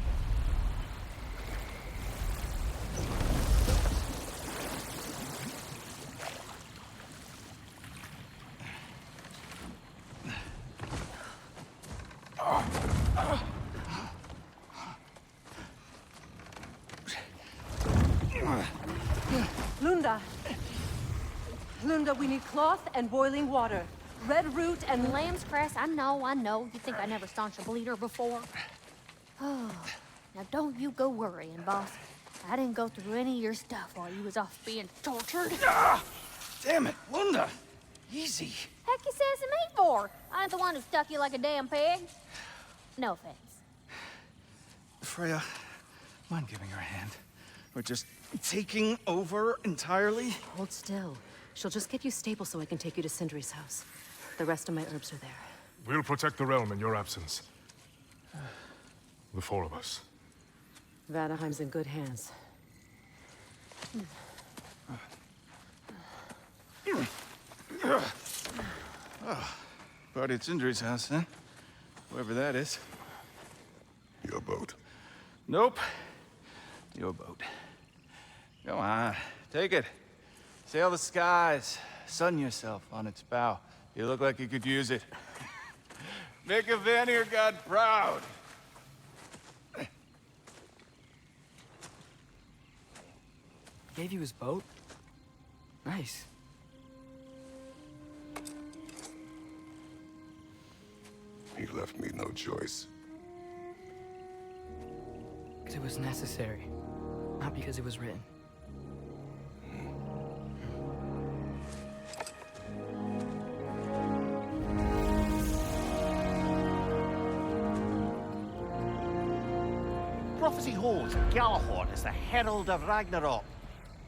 Lunda! Lunda, we need cloth and boiling water. Red root and Lamb's cress, I know. You think I never staunched a bleeder before? Oh, now don't you go worrying, boss. I didn't go through any of your stuff while you was off being tortured. Damn it, Lunda! Easy. Heck you says to me for? I ain't the one who stuck you like a damn pig. No offense. Freya, mind giving her a hand? We're just taking over entirely? Hold still. She'll just get you stable so I can take you to Sindri's house. The rest of my herbs are there. We'll protect the realm in your absence. The four of us. Vanaheim's in good hands. Party at Sindri's house, huh? Whoever that is. Your boat. Nope. Your boat. Come on, take it. Sail the skies. Sun yourself on its bow. You look like you could use it. Make a Vanir god proud. Gave you his boat? Nice. He left me no choice. Because it was necessary. Not because it was written. Prophecy holds that Galahad is the herald of Ragnarok.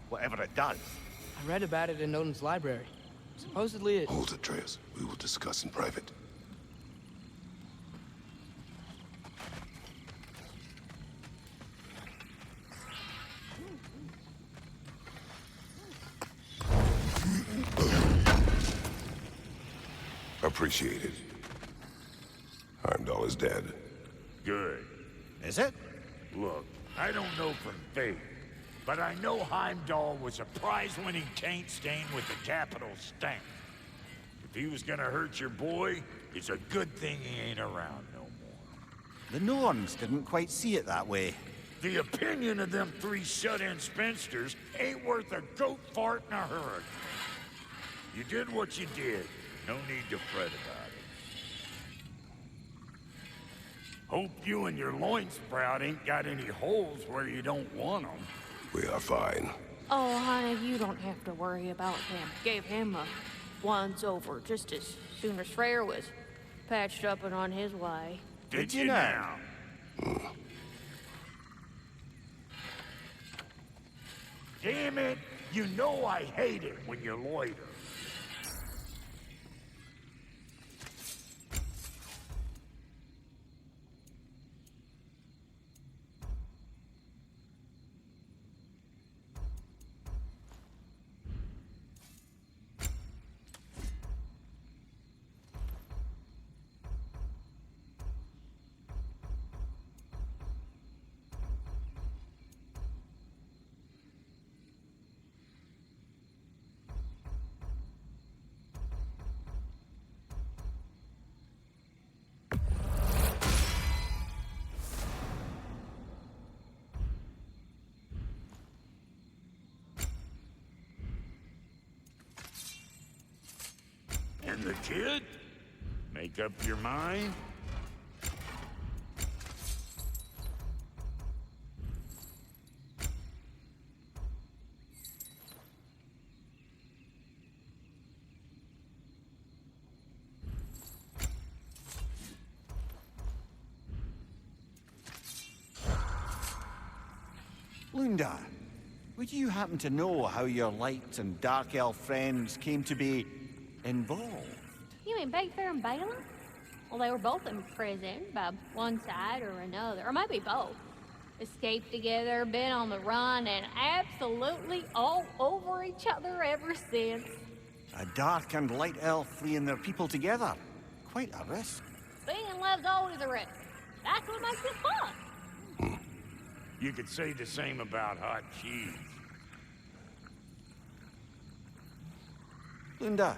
Whatever it does. I read about it in Odin's library. Supposedly it... Hold it, Atreus. We will discuss in private. Appreciated. Heimdall is dead. Good. Is it? Look, I don't know from faith, but I know Heimdall was a prize-winning taint stain with a capital stank. If he was gonna hurt your boy, it's a good thing he ain't around no more. The Norns didn't quite see it that way. The opinion of them three shut-in spinsters ain't worth a goat fart in a hurricane. You did what you did. No need to fret about it. Hope you and your loin sprout ain't got any holes where you don't want them. We are fine. Oh, honey, you don't have to worry about him. Gave him a once-over just as soon as Freyr was patched up and on his way. Did you now? Damn it! You know I hate it when you loiter. And the kid? Make up your mind? Lunda, would you happen to know how your light and dark elf friends came to be involved? You mean Big Fair and Balaam? Well, they were both in prison by one side or another, or maybe both. Escaped together, been on the run, and absolutely all over each other ever since. A dark and light elf fleeing their people together. Quite a risk. Being love's always a risk. That's what makes it fun. You could say the same about hot cheese. Lunda,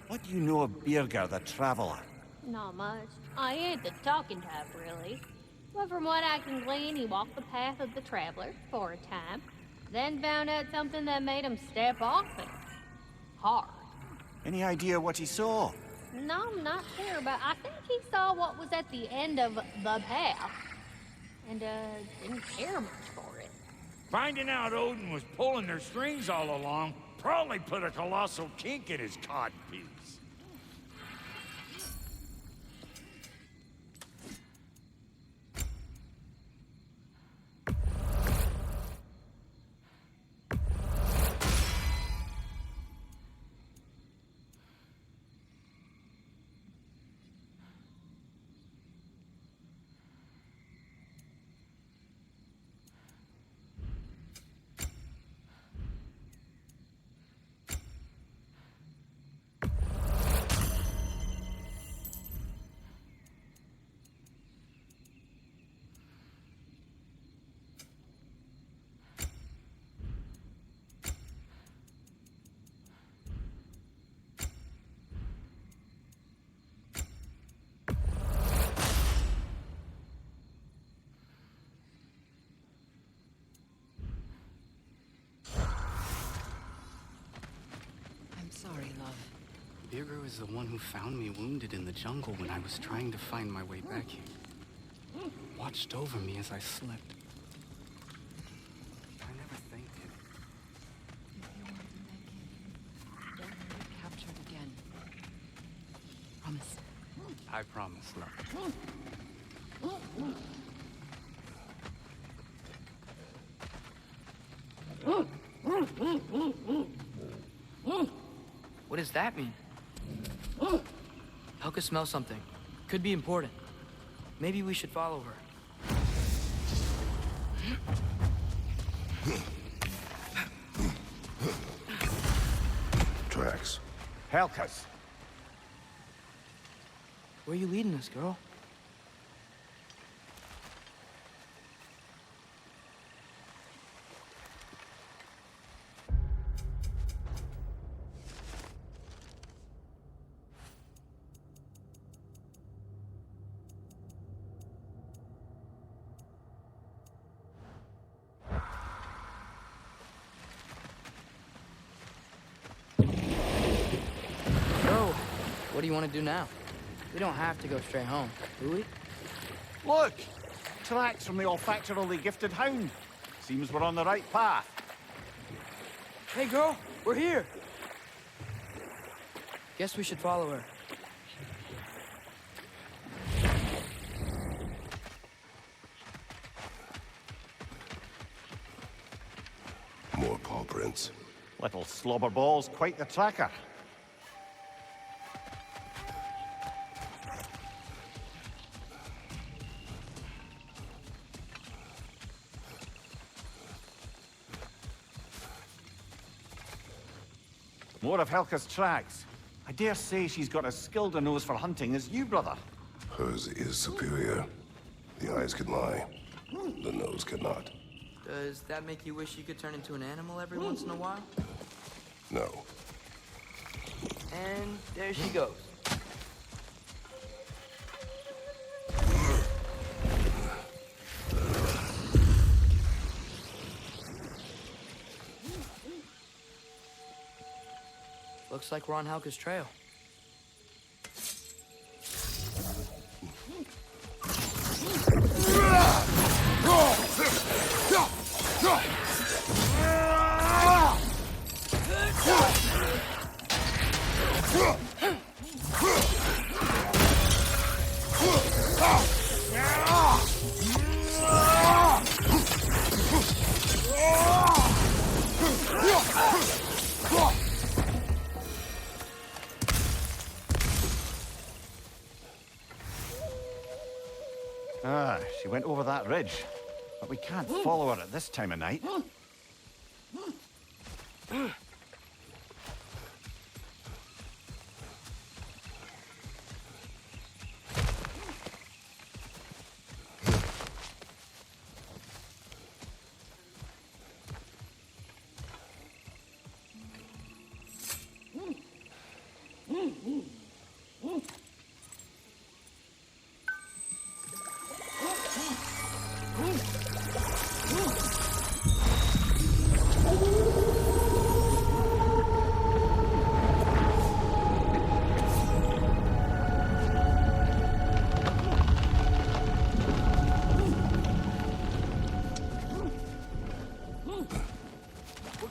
what do you know of Birger the Traveler? Not much. I ain't the talking type, really. But from what I can glean, he walked the path of the traveler for a time, then found out something that made him step off it. Hard. Any idea what he saw? No, I'm not sure, but I think he saw what was at the end of the path. And, didn't care much for it. Finding out Odin was pulling their strings all along probably put a colossal kink in his codpiece. Sorry, love. Birger was the one who found me wounded in the jungle when I was trying to find my way back here. Watched over me as I slept. I never thanked him. If you want to make it, don't get captured again. Promise. I promise, love. What does that mean? Helga smells something. Could be important. Maybe we should follow her. Tracks. Helka's. Where are you leading us, girl? What do you want to do now? We don't have to go straight home, do we? Look! Tracks from the olfactorily gifted hound. Seems we're on the right path. Hey, girl! We're here! Guess we should follow her. More paw prints. Little slobberballs, quite the tracker. More of Helka's tracks. I dare say she's got as skilled a nose for hunting as you, brother. Hers is superior. The eyes can lie. The nose cannot. Does that make you wish you could turn into an animal every once in a while? No. And there she goes. Looks like we're on Helka's trail. Ah, she went over that ridge. But we can't follow her at this time of night.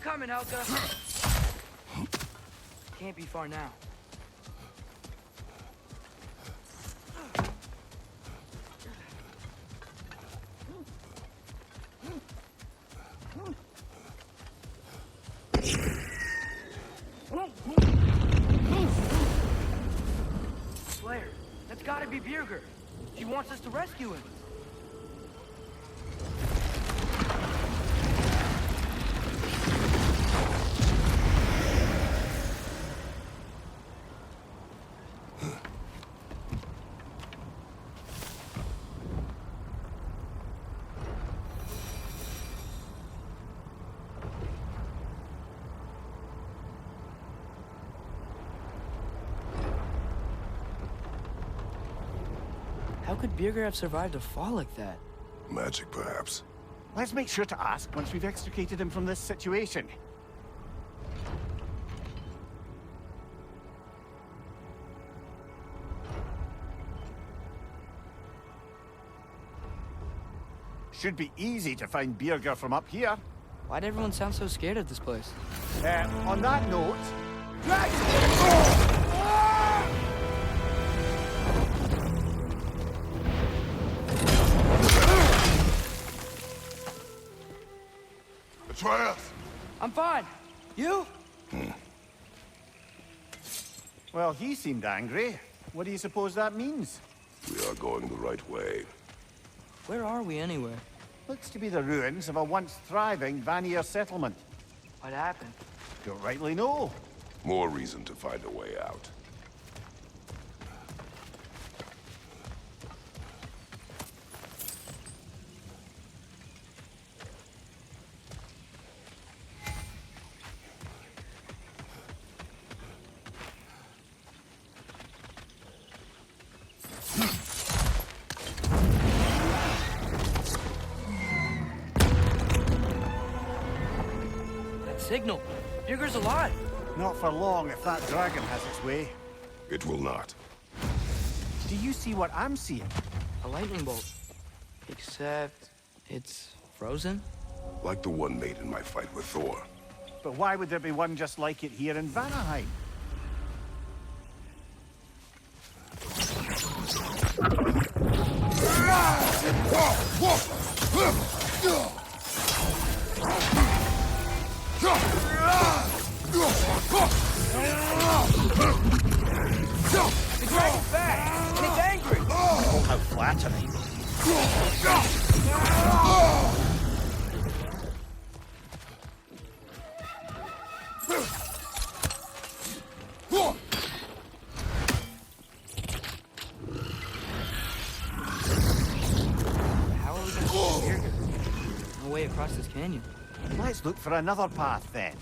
Coming, Helga. Can't be far now. Slayer, that's gotta be Birger. She wants us to rescue him. How could Birger have survived a fall like that? Magic, perhaps. Let's make sure to ask once we've extricated him from this situation. Should be easy to find Birger from up here. Why'd everyone sound so scared of this place? On that note... Atreus! I'm fine. You? Well, he seemed angry. What do you suppose that means? We are going the right way. Where are we anyway? Looks to be the ruins of a once thriving Vanir settlement. What happened? Don't rightly know. More reason to find a way out. Signal. Birger's alive. Not for long if that dragon has its way. It will not. Do you see what I'm seeing? A lightning bolt. Except it's frozen? Like the one made in my fight with Thor. But why would there be one just like it here in Vanaheim? The dragon's back, and it's angry. Oh, how flattering. How are we gonna get Birger? No way across this canyon. Let's look for another path then.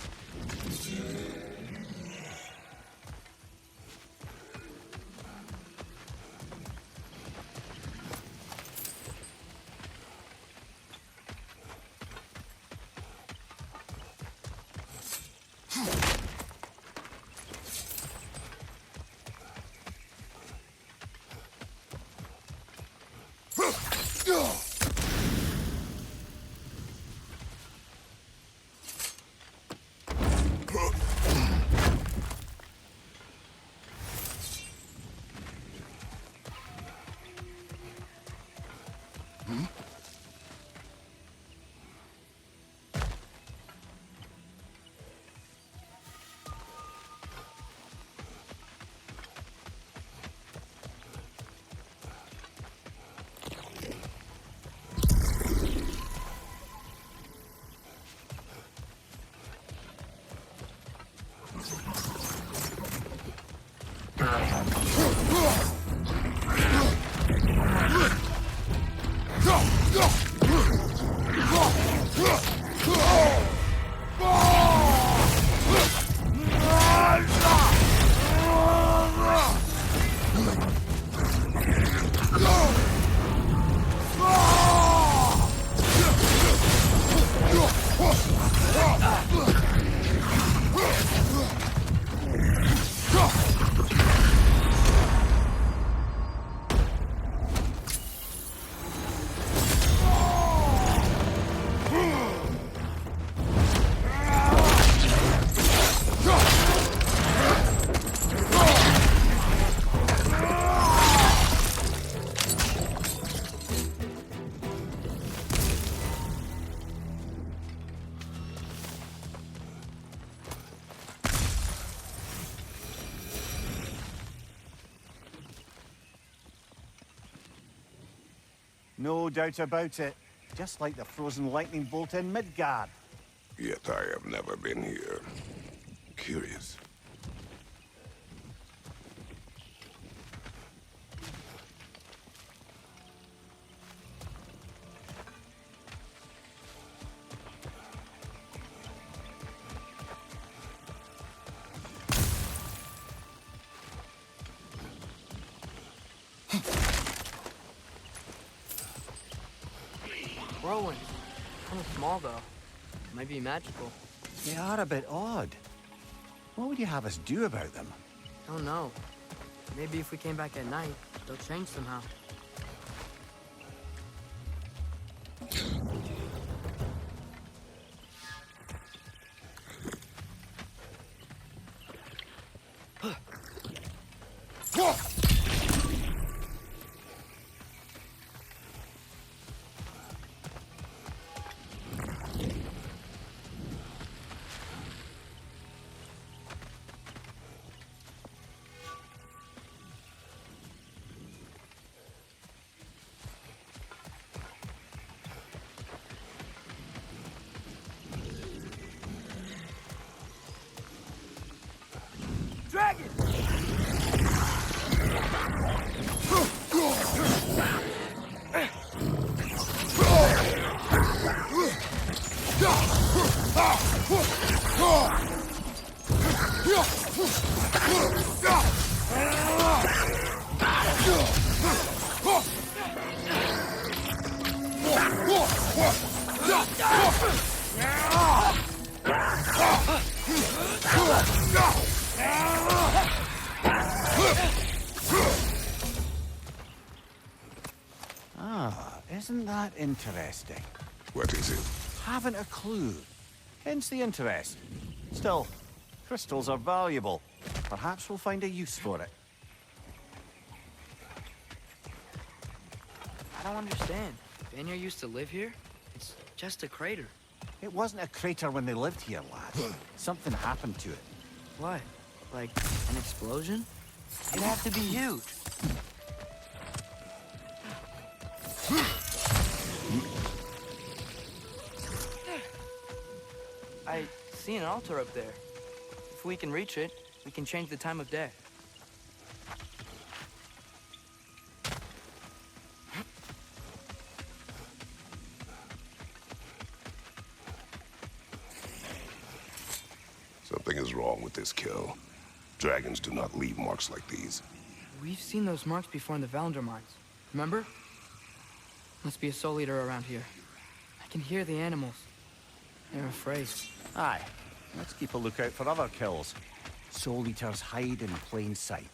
No doubt about it. Just like the frozen lightning bolt in Midgard. Yet I have never been here. Curious. Whirlwind. Kind of small, though. Might be magical. They are a bit odd. What would you have us do about them? Don't know. Maybe if we came back at night, they'll change somehow. Dragon! Ah, isn't that interesting? What is it? Haven't a clue. Hence the interest. Still, crystals are valuable. Perhaps we'll find a use for it. I don't understand. Vanir used to live here? It's just a crater. It wasn't a crater when they lived here, lad. Something happened to it. What? Like an explosion? It'd have to be huge. I see an altar up there. If we can reach it, we can change the time of day. Something is wrong with this kill. Dragons do not leave marks like these. We've seen those marks before in the Valendar mines. Remember? Must be a soul eater around here. I can hear the animals. They're afraid. Aye. Let's keep a lookout for other kills. Soul Eaters hide in plain sight.